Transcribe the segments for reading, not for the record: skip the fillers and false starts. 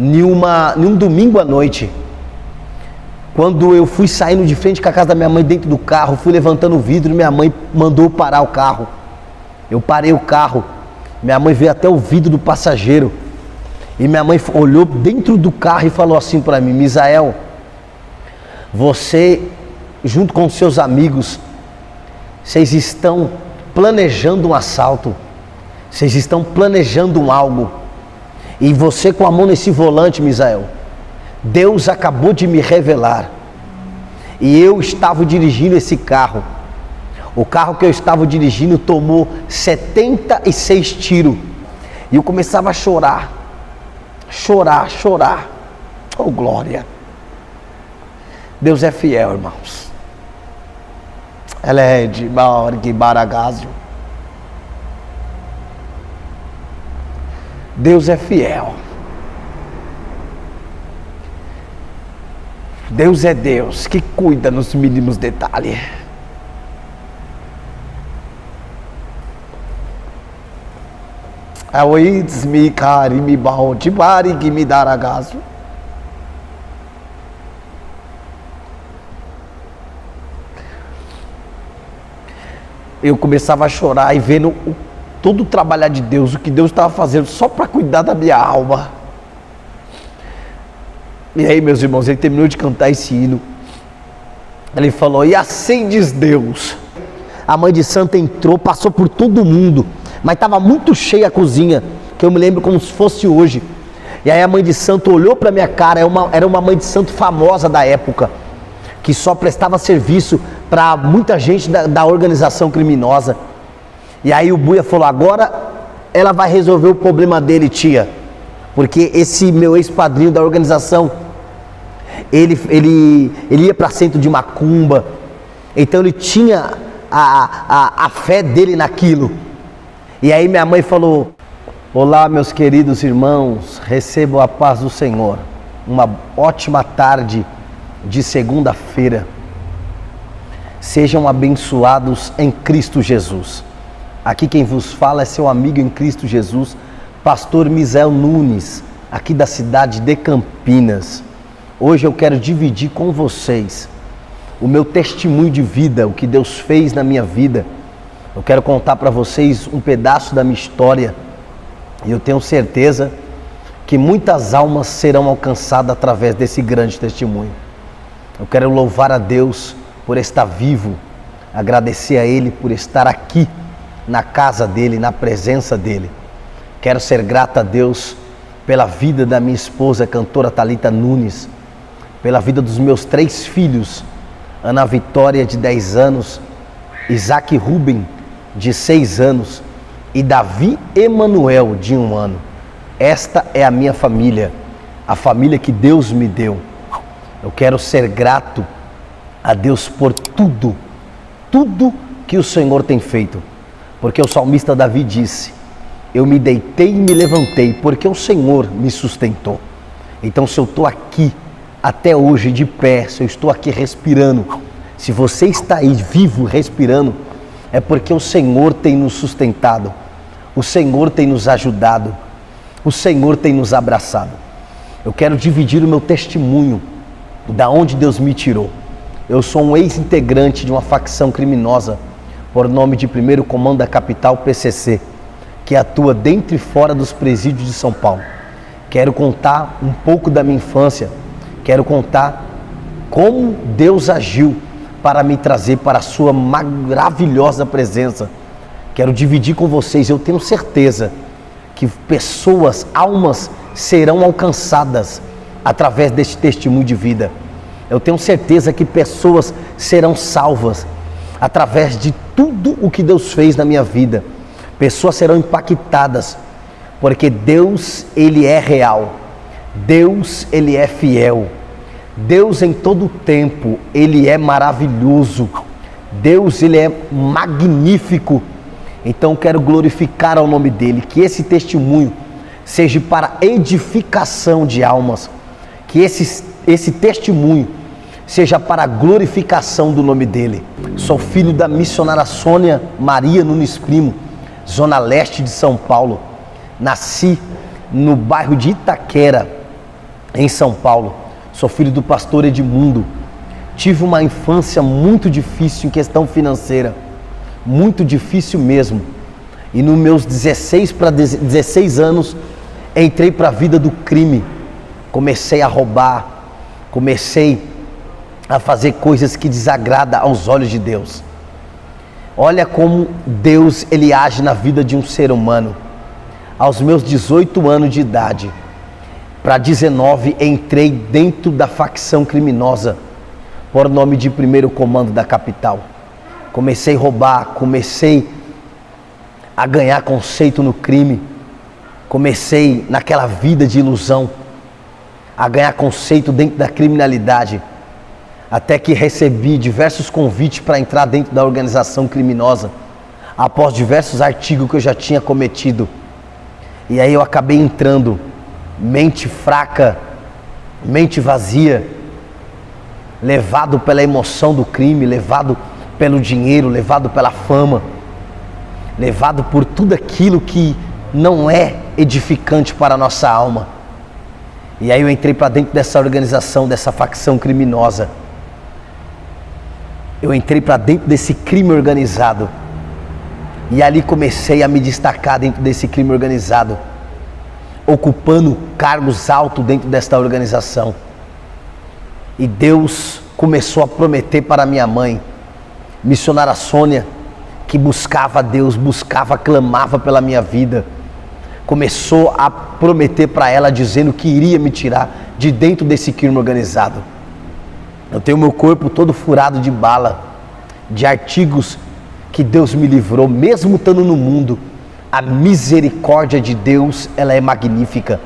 em um domingo à noite, quando eu fui saindo de frente com a casa da minha mãe dentro do carro, fui levantando o vidro e minha mãe mandou parar o carro. Eu parei o carro, minha mãe veio até o vidro do passageiro e minha mãe olhou dentro do carro e falou assim para mim: Misael, você, junto com os seus amigos, vocês estão planejando um assalto, vocês estão planejando algo, e você com a mão nesse volante, Misael, Deus acabou de me revelar, e eu estava dirigindo esse carro. O carro que eu estava dirigindo tomou 76 tiros. E eu começava a chorar. Oh, glória! Deus é fiel, irmãos. Ela é de Baragásio. Deus é fiel. Deus é Deus que cuida nos mínimos detalhes. Eu começava a chorar e vendo todo o trabalhar de Deus, o que Deus estava fazendo só para cuidar da minha alma. E aí, meus irmãos, ele terminou de cantar esse hino. Ele falou: e assim diz Deus. A mãe de santo entrou, passou por todo mundo, mas estava muito cheia a cozinha, que eu me lembro como se fosse hoje. E aí a mãe de santo olhou para minha cara, era uma mãe de santo famosa da época, que só prestava serviço para muita gente da organização criminosa. E aí o Buia falou: agora ela vai resolver o problema dele, tia, porque esse meu ex-padrinho da organização, ele ia para centro de macumba, então ele tinha a fé dele naquilo. E aí minha mãe falou: olá, meus queridos irmãos, recebam a paz do Senhor. Uma ótima tarde de segunda-feira. Sejam abençoados em Cristo Jesus. Aqui quem vos fala é seu amigo em Cristo Jesus, pastor Misael Nunes, aqui da cidade de Campinas. Hoje eu quero dividir com vocês o meu testemunho de vida, o que Deus fez na minha vida. Eu quero contar para vocês um pedaço da minha história, e eu tenho certeza que muitas almas serão alcançadas através desse grande testemunho. Eu quero louvar a Deus por estar vivo, agradecer a Ele por estar aqui na casa dEle, na presença dEle. Quero ser grato a Deus pela vida da minha esposa, cantora Thalita Nunes, pela vida dos meus 3 filhos, Ana Vitória, de 10 anos, Isaac Ruben, de 6 anos, e Davi Emanuel, de 1 ano. Esta é a minha família, a família que Deus me deu. Eu quero ser grato a Deus por tudo que o Senhor tem feito, porque o salmista Davi disse: eu me deitei e me levantei, porque o Senhor me sustentou. Então, se eu estou aqui até hoje de pé, se eu estou aqui respirando, se você está aí vivo, respirando, é porque o Senhor tem nos sustentado, o Senhor tem nos ajudado, o Senhor tem nos abraçado. Eu quero dividir o meu testemunho, da onde Deus me tirou. Eu sou um ex-integrante de uma facção criminosa, por nome de 1º Comando da Capital, PCC, que atua dentro e fora dos presídios de São Paulo. Quero contar um pouco da minha infância, quero contar como Deus agiu para me trazer para a sua maravilhosa presença. Quero dividir com vocês. Eu tenho certeza que pessoas, almas serão alcançadas através deste testemunho de vida. Eu tenho certeza que pessoas serão salvas através de tudo o que Deus fez na minha vida. Pessoas serão impactadas, porque Deus, Ele é real. Deus, Ele é fiel. Deus, em todo tempo, Ele é maravilhoso. Deus, Ele é magnífico. Então, quero glorificar ao nome dEle, que esse testemunho seja para edificação de almas, que esse testemunho seja para a glorificação do nome dEle. Sou filho da missionária Sônia Maria Nunes Primo, Zona Leste de São Paulo. Nasci no bairro de Itaquera, em São Paulo. Sou filho do pastor Edmundo. Tive uma infância muito difícil em questão financeira, muito difícil mesmo. E nos meus 16 anos, entrei para a vida do crime. Comecei a roubar, comecei a fazer coisas que desagradam aos olhos de Deus. Olha como Deus, Ele age na vida de um ser humano. Aos meus 18 anos de idade, para 19, entrei dentro da facção criminosa, por nome de Primeiro Comando da capital. Comecei a roubar, comecei a ganhar conceito no crime, comecei naquela vida de ilusão, a ganhar conceito dentro da criminalidade, até que recebi diversos convites para entrar dentro da organização criminosa, após diversos artigos que eu já tinha cometido. E aí eu acabei entrando, mente fraca, mente vazia, levado pela emoção do crime, levado pelo dinheiro, levado pela fama, levado por tudo aquilo que não é edificante para a nossa alma. E aí eu entrei para dentro dessa organização, dessa facção criminosa. Eu entrei para dentro desse crime organizado. E ali comecei a me destacar dentro desse crime organizado, ocupando cargos altos dentro desta organização. E Deus começou a prometer para minha mãe, missionária Sônia, que buscava a Deus, buscava, clamava pela minha vida. Começou a prometer para ela, dizendo que iria me tirar de dentro desse crime organizado. Eu tenho meu corpo todo furado de bala, de artigos que Deus me livrou, mesmo estando no mundo. A misericórdia de Deus, ela é magnífica.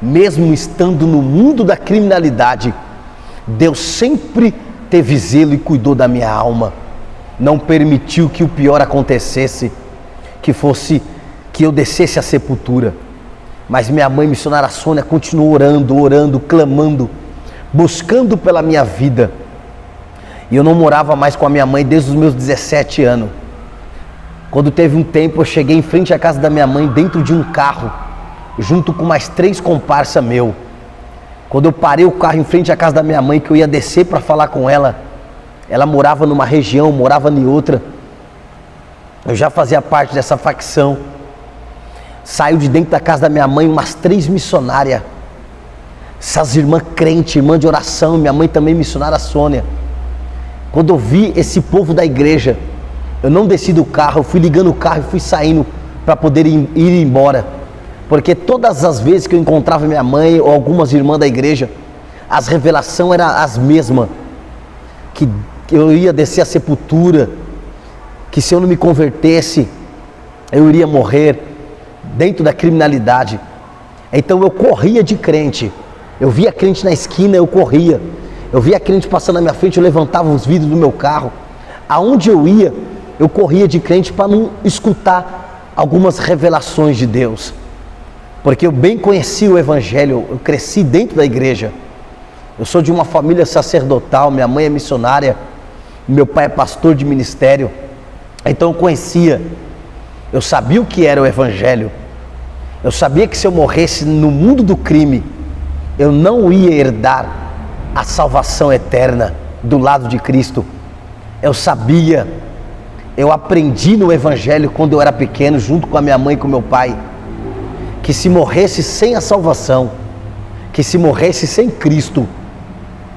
Mesmo estando no mundo da criminalidade, Deus sempre teve zelo e cuidou da minha alma. Não permitiu que o pior acontecesse, que eu descesse à sepultura. Mas minha mãe, missionária Sônia, continuou orando, clamando, buscando pela minha vida. E eu não morava mais com a minha mãe desde os meus 17 anos. Quando teve um tempo, eu cheguei em frente à casa da minha mãe, dentro de um carro, junto com mais 3 comparsas meu. Quando eu parei o carro em frente à casa da minha mãe, que eu ia descer para falar com ela, ela morava numa região, morava em outra. Eu já fazia parte dessa facção. Saiu de dentro da casa da minha mãe umas 3 missionárias. Essas irmãs crentes, irmã de oração, minha mãe também missionária Sônia. Quando eu vi esse povo da igreja, eu não desci do carro, eu fui ligando o carro e fui saindo para poder ir embora. Porque todas as vezes que eu encontrava minha mãe ou algumas irmãs da igreja, as revelações eram as mesmas. Que eu ia descer a sepultura, que se eu não me convertesse, eu iria morrer dentro da criminalidade. Então eu corria de crente. Eu via crente na esquina, eu corria. Eu via crente passando na minha frente, eu levantava os vidros do meu carro. Aonde eu ia, eu corria de crente para não escutar algumas revelações de Deus. Porque eu bem conheci o Evangelho, eu cresci dentro da igreja. Eu sou de uma família sacerdotal, minha mãe é missionária, meu pai é pastor de ministério. Então eu conhecia, eu sabia o que era o Evangelho. Eu sabia que se eu morresse no mundo do crime, eu não ia herdar a salvação eterna do lado de Cristo. Eu sabia, eu aprendi no Evangelho quando eu era pequeno, junto com a minha mãe e com meu pai, que se morresse sem a salvação, que se morresse sem Cristo,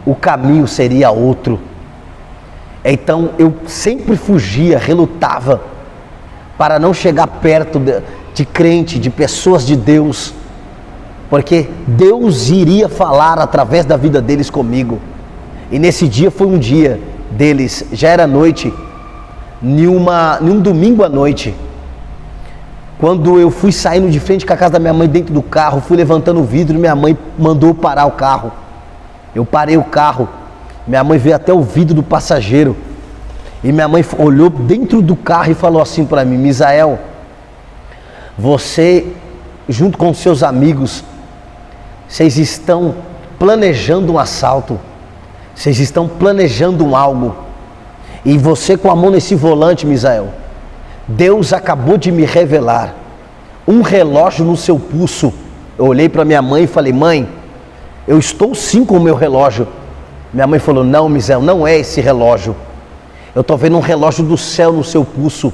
o caminho seria outro. Então eu sempre fugia, relutava, para não chegar perto de crente, de pessoas de Deus, porque Deus iria falar através da vida deles comigo. E nesse dia foi um dia deles, já era noite, em um domingo à noite, quando eu fui saindo de frente com a casa da minha mãe dentro do carro, fui levantando o vidro e minha mãe mandou parar o carro. Eu parei o carro, minha mãe veio até o vidro do passageiro e minha mãe olhou dentro do carro e falou assim para mim: Misael, você junto com seus amigos, vocês estão planejando um assalto, vocês estão planejando algo, e você com a mão nesse volante, Misael, Deus acabou de me revelar um relógio no seu pulso. Eu olhei para minha mãe e falei: mãe, eu estou sim com o meu relógio. Minha mãe falou, não, Misael, não é esse relógio. Eu estou vendo um relógio do céu no seu pulso.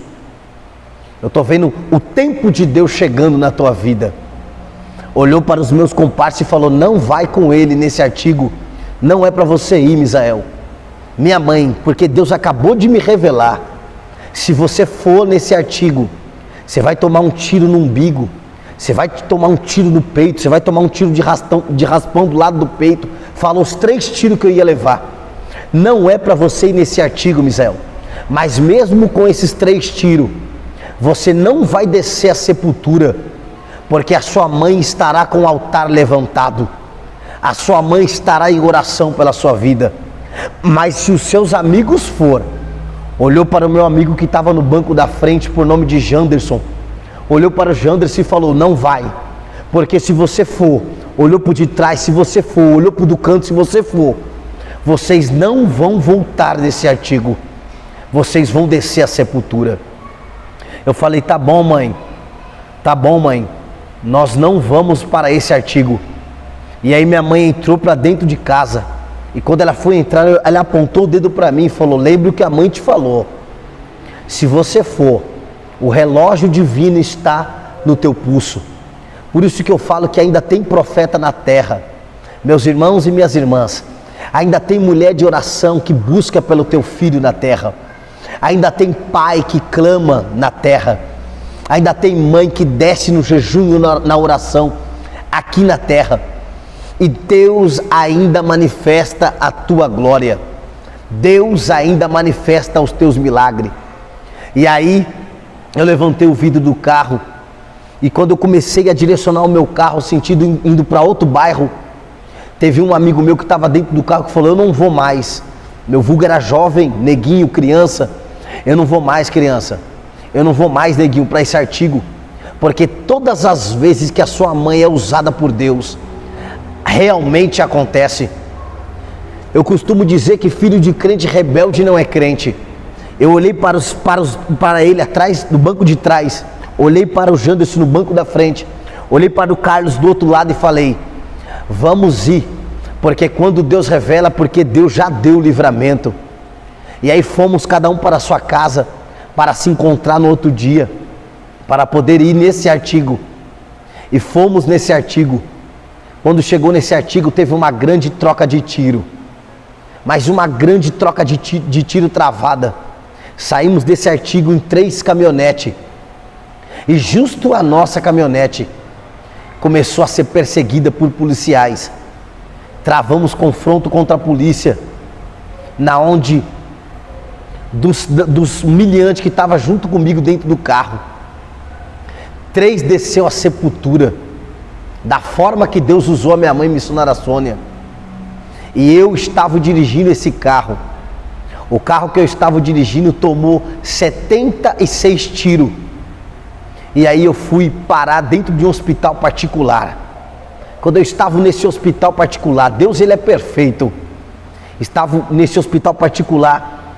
Eu estou vendo o tempo de Deus chegando na tua vida. Olhou para os meus comparsas e falou, não vai com ele nesse artigo. Não é para você ir, Misael. Minha mãe, porque Deus acabou de me revelar. Se você for nesse artigo, você vai tomar um tiro no umbigo. Você vai tomar um tiro no peito. Você vai tomar um tiro de raspão do lado do peito. Falou os 3 tiros que eu ia levar. Não é para você ir nesse artigo, Misael. Mas mesmo com esses 3 tiros, você não vai descer a sepultura, porque a sua mãe estará com o altar levantado. A sua mãe estará em oração pela sua vida. Mas se os seus amigos for, olhou para o meu amigo que estava no banco da frente por nome de Janderson, olhou para o Janderson e falou, não vai, porque se você for, olhou para o de trás, se você for, olhou para o do canto, se você for, vocês não vão voltar desse artigo, vocês vão descer a sepultura. Eu falei, tá bom mãe, nós não vamos para esse artigo. E aí minha mãe entrou para dentro de casa, e quando ela foi entrar, ela apontou o dedo para mim e falou, lembre o que a mãe te falou, se você for, o relógio divino está no teu pulso. Por isso que eu falo que ainda tem profeta na terra, meus irmãos e minhas irmãs, ainda tem mulher de oração que busca pelo teu filho na terra, ainda tem pai que clama na terra, ainda tem mãe que desce no jejum e na oração aqui na terra, e Deus ainda manifesta a tua glória, Deus ainda manifesta os teus milagres. E aí eu levantei o vidro do carro, e quando eu comecei a direcionar o meu carro sentido indo para outro bairro, teve um amigo meu que estava dentro do carro que falou, eu não vou mais. Meu vulgo era jovem, neguinho, criança. Eu não vou mais, criança. Eu não vou mais, neguinho, para esse artigo. Porque todas as vezes que a sua mãe é usada por Deus, realmente acontece. Eu costumo dizer que filho de crente rebelde não é crente. Eu olhei para ele atrás, no banco de trás. Olhei para o Janderson no banco da frente. Olhei para o Carlos do outro lado e falei, vamos ir, porque quando Deus revela, porque Deus já deu o livramento. E aí fomos cada um para a sua casa, para se encontrar no outro dia, para poder ir nesse artigo. E fomos nesse artigo. Quando chegou nesse artigo, teve uma grande troca de tiro, mas uma grande troca de tiro travada. Saímos desse artigo em 3 caminhonetes, e justo a nossa caminhonete começou a ser perseguida por policiais. Travamos confronto contra a polícia, na onde dos humilhantes que estavam junto comigo dentro do carro, 3 desceu a sepultura, da forma que Deus usou a minha mãe missionária Sônia. E eu estava dirigindo esse carro. O carro que eu estava dirigindo tomou 76 tiros. E aí eu fui parar dentro de um hospital particular. Quando eu estava nesse hospital particular, Deus ele é perfeito. Estava nesse hospital particular,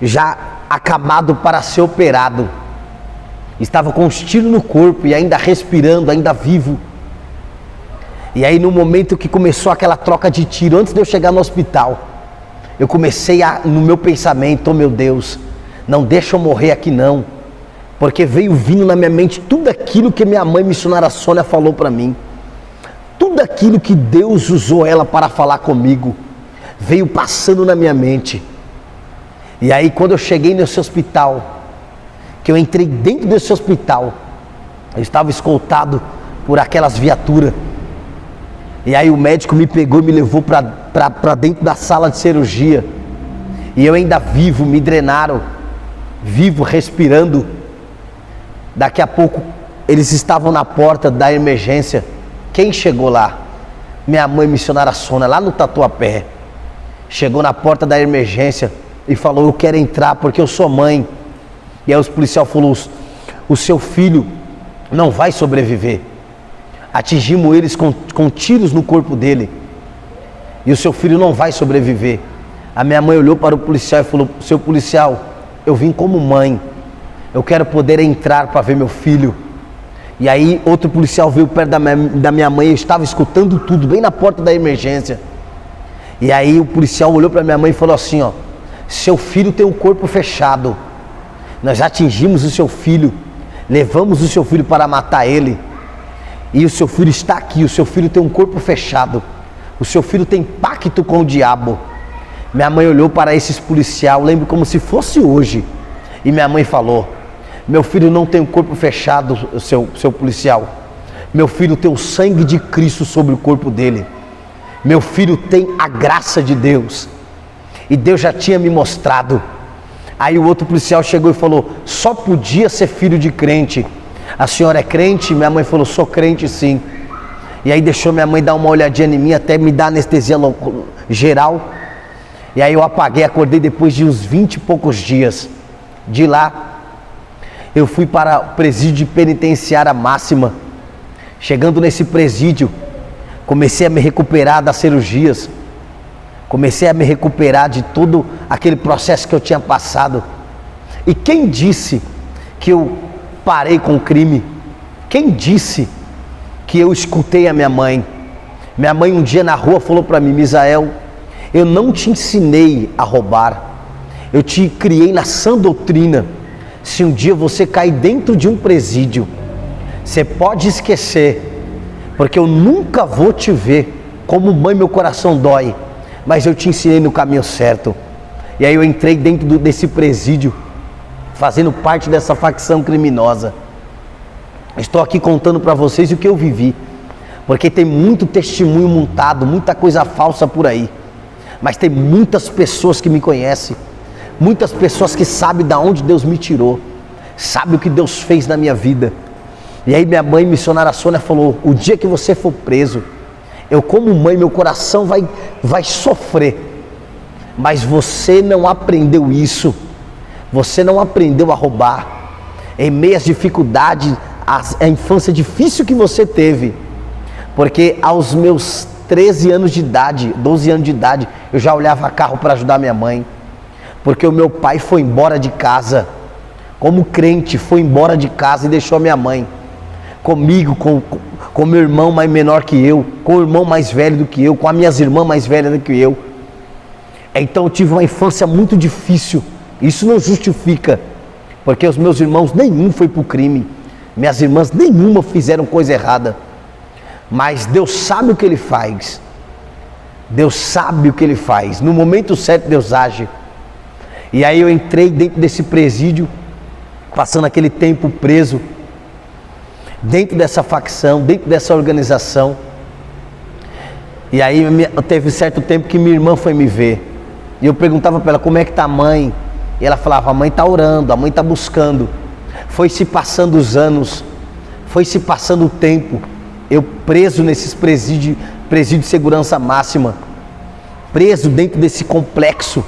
já acamado para ser operado. Estava com os tiros no corpo e ainda respirando, ainda vivo. E aí no momento que começou aquela troca de tiro, antes de eu chegar no hospital, eu comecei no meu pensamento, oh meu Deus, não deixa eu morrer aqui não. Porque veio vindo na minha mente tudo aquilo que minha mãe missionária Sônia falou para mim. Tudo aquilo que Deus usou ela para falar comigo, veio passando na minha mente. E aí quando eu cheguei nesse hospital, que eu entrei dentro desse hospital, eu estava escoltado por aquelas viaturas. E aí o médico me pegou e me levou para dentro da sala de cirurgia. E eu ainda vivo, me drenaram, vivo, respirando. Daqui a pouco eles estavam na porta da emergência. Quem chegou lá? Minha mãe missionária Sônia, lá no Tatuapé. Chegou na porta da emergência e falou, eu quero entrar porque eu sou mãe. E aí os policiais falaram, o seu filho não vai sobreviver. Atingimos eles com tiros no corpo dele. E o seu filho não vai sobreviver. A minha mãe olhou para o policial e falou, seu policial, eu vim como mãe. Eu quero poder entrar para ver meu filho. E aí outro policial veio perto da minha mãe, eu estava escutando tudo, bem na porta da emergência. E aí o policial olhou para minha mãe e falou assim, ó: seu filho tem um corpo fechado. Nós atingimos o seu filho, levamos o seu filho para matar ele. E o seu filho está aqui, o seu filho tem um corpo fechado. O seu filho tem pacto com o diabo. Minha mãe olhou para esses policiais, lembro como se fosse hoje. E minha mãe falou: meu filho não tem um corpo fechado, seu policial. Meu filho tem o sangue de Cristo sobre o corpo dele. Meu filho tem a graça de Deus. E Deus já tinha me mostrado. Aí o outro policial chegou e falou: só podia ser filho de crente. A senhora é crente? Minha mãe falou: sou crente sim. E aí deixou minha mãe dar uma olhadinha em mim, até me dar anestesia geral. E aí eu apaguei, acordei depois de uns 20 e poucos dias. De lá, eu fui para o presídio penitenciária máxima. Chegando nesse presídio, comecei a me recuperar das cirurgias. Comecei a me recuperar de todo aquele processo que eu tinha passado. E quem disse que eu parei com o crime? Quem disse que eu escutei a minha mãe? Minha mãe um dia na rua falou para mim: Misael, eu não te ensinei a roubar. Eu te criei na sã doutrina. Se um dia você cair dentro de um presídio, você pode esquecer, porque eu nunca vou te ver. Como mãe, meu coração dói, mas eu te ensinei no caminho certo. E aí eu entrei dentro desse presídio, fazendo parte dessa facção criminosa. Estou aqui contando para vocês o que eu vivi, porque tem muito testemunho montado, muita coisa falsa por aí. Mas tem muitas pessoas que me conhecem, muitas pessoas que sabem de onde Deus me tirou, sabem o que Deus fez na minha vida. E aí minha mãe, missionária Sônia, falou: o dia que você for preso, eu como mãe, meu coração vai sofrer. Mas você não aprendeu isso, você não aprendeu a roubar. Em meio às dificuldades, a infância difícil que você teve, porque aos meus 13 anos de idade, 12 anos de idade, eu já olhava carro para ajudar minha mãe, porque o meu pai foi embora de casa, como crente, foi embora de casa e deixou a minha mãe comigo, com meu irmão mais menor que eu, com o irmão mais velho do que eu, com as minhas irmãs mais velhas do que eu. Então eu tive uma infância muito difícil. Isso não justifica, porque os meus irmãos nenhum foi para o crime, minhas irmãs nenhuma fizeram coisa errada. Mas Deus sabe o que Ele faz. Deus sabe o que Ele faz. No momento certo Deus age. E aí eu entrei dentro desse presídio, passando aquele tempo preso, dentro dessa facção, dentro dessa organização. E aí teve certo tempo que minha irmã foi me ver. E eu perguntava para ela: como é que está a mãe? E ela falava: a mãe está orando, a mãe está buscando. Foi se passando os anos, foi se passando o tempo. Eu preso nesses presídio de segurança máxima, preso dentro desse complexo.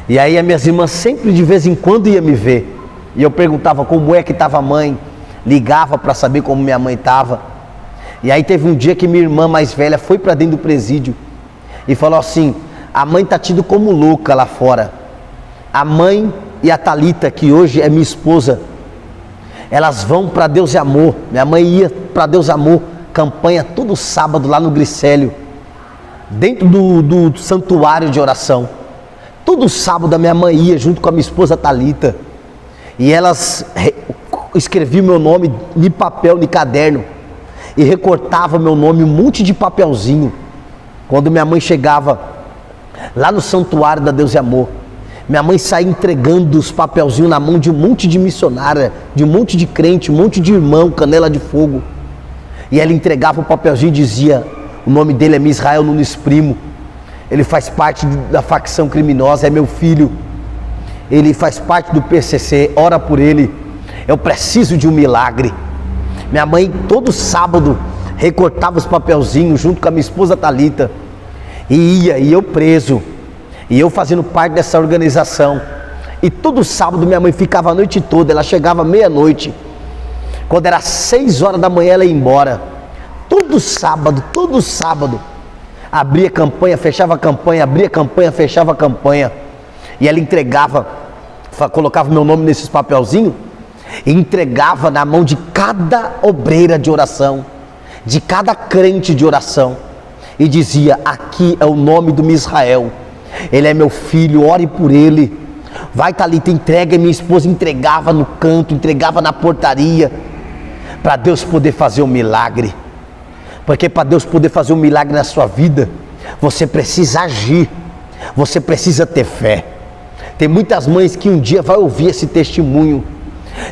E aí as minhas irmãs sempre de vez em quando iam me ver. E eu perguntava como é que estava a mãe, ligava para saber como minha mãe estava. E aí teve um dia que minha irmã mais velha foi para dentro do presídio e falou assim: a mãe está tido como louca lá fora. A mãe e a Thalita, que hoje é minha esposa, elas vão para Deus e Amor. Minha mãe ia para Deus e Amor, campanha todo sábado lá no Grisélio, dentro do santuário de oração. Todo sábado a minha mãe ia junto com a minha esposa Thalita, e elas escreviam meu nome em papel, em caderno, e recortava meu nome, um monte de papelzinho. Quando minha mãe chegava lá no santuário da Deus e Amor, minha mãe saía entregando os papelzinhos na mão de um monte de missionária, de um monte de crente, um monte de irmão, canela de fogo. E ela entregava o papelzinho e dizia: o nome dele é Misrael Nunes Primo, ele faz parte da facção criminosa, é meu filho, ele faz parte do PCC, ora por ele, eu preciso de um milagre. Minha mãe todo sábado recortava os papelzinhos junto com a minha esposa Thalita, e eu preso, e eu fazendo parte dessa organização. E todo sábado minha mãe ficava a noite toda, ela chegava meia-noite, quando era 6 horas da manhã ela ia embora. Todo sábado, abria campanha, fechava campanha, abria campanha, fechava campanha. E ela entregava, colocava meu nome nesses papelzinhos e entregava na mão de cada obreira de oração, de cada crente de oração, e dizia: aqui é o nome do Misrael, ele é meu filho, ore por ele. Vai, Thalita, entrega. E minha esposa entregava no canto, entregava na portaria, para Deus poder fazer um milagre. Porque para Deus poder fazer um milagre na sua vida, você precisa agir, você precisa ter fé. Tem muitas mães que um dia vai ouvir esse testemunho.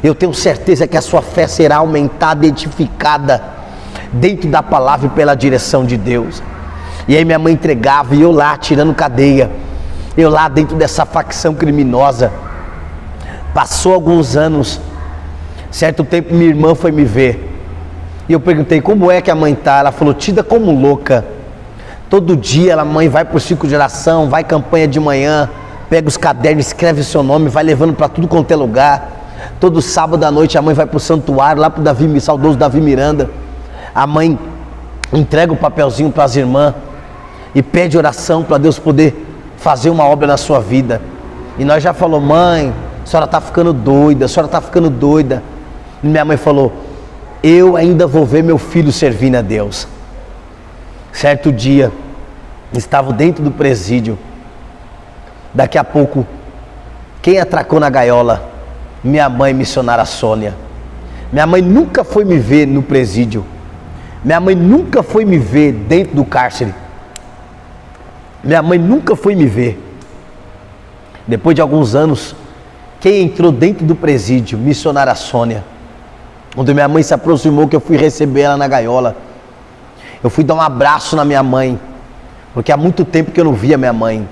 Eu tenho certeza que a sua fé será aumentada, edificada dentro da palavra e pela direção de Deus. E aí minha mãe entregava, e eu lá tirando cadeia, eu lá dentro dessa facção criminosa. Passou alguns anos, certo tempo minha irmã foi me ver, e eu perguntei: como é que a mãe está? Ela falou: tida como louca. Todo dia a mãe vai para o ciclo de oração, vai campanha de manhã, pega os cadernos, escreve o seu nome, vai levando para tudo quanto é lugar. Todo sábado à noite a mãe vai para o santuário, lá para o saudoso Davi Miranda. A mãe entrega o papelzinho para as irmãs e pede oração para Deus poder fazer uma obra na sua vida. E nós já falou: mãe, a senhora está ficando doida, a senhora está ficando doida. E minha mãe falou: eu ainda vou ver meu filho servindo a Deus. Certo dia, estava dentro do presídio. Daqui a pouco, quem atracou na gaiola? Minha mãe, missionária Sônia. Minha mãe nunca foi me ver no presídio. Minha mãe nunca foi me ver dentro do cárcere. Minha mãe nunca foi me ver. Depois de alguns anos, quem entrou dentro do presídio? Missionária Sônia. Quando minha mãe se aproximou, que eu fui receber ela na gaiola, eu fui dar um abraço na minha mãe, porque há muito tempo que eu não via minha mãe.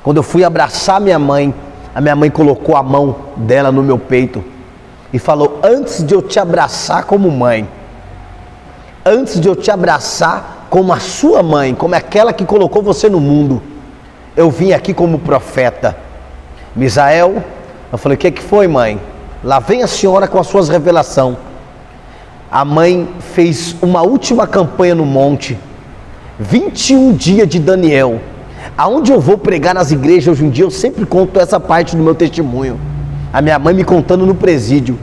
Quando eu fui abraçar minha mãe, a minha mãe colocou a mão dela no meu peito e falou: antes de eu te abraçar como mãe, antes de eu te abraçar como a sua mãe, como aquela que colocou você no mundo, eu vim aqui como profeta. Misael, eu falei: o que foi, mãe? Lá vem a senhora com as suas revelações. A mãe fez uma última campanha no monte, 21 dias de Daniel. Aonde eu vou pregar nas igrejas hoje em dia, eu sempre conto essa parte do meu testemunho. A minha mãe me contando no presídio.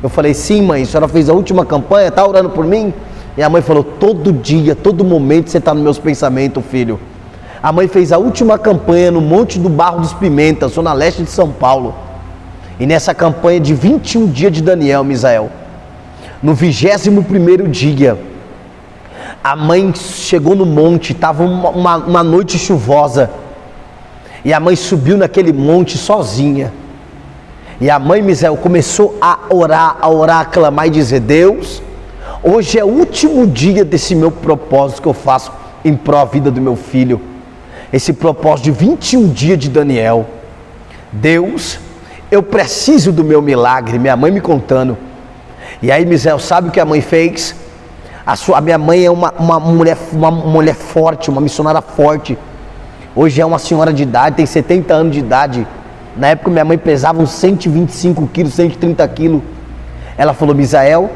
Eu falei: sim, mãe, a senhora fez a última campanha, está orando por mim? E a mãe falou: todo dia, todo momento você está nos meus pensamentos, filho. A mãe fez a última campanha no Monte do Barro dos Pimentas, zona leste de São Paulo. E nessa campanha de 21 dias de Daniel, Misael, no 21º dia, a mãe chegou no monte, estava uma noite chuvosa, e a mãe subiu naquele monte sozinha. E a mãe, Misael, começou a orar, a clamar e dizer: Deus, hoje é o último dia desse meu propósito que eu faço em pró da vida do meu filho. Esse propósito de 21 dias de Daniel. Deus, eu preciso do meu milagre. Minha mãe me contando. E aí, Misael, sabe o que a mãe fez? A minha mãe é uma mulher forte, uma missionária forte. Hoje é uma senhora de idade, tem 70 anos de idade. Na época minha mãe pesava uns 125 quilos, 130 quilos. Ela falou: Misael,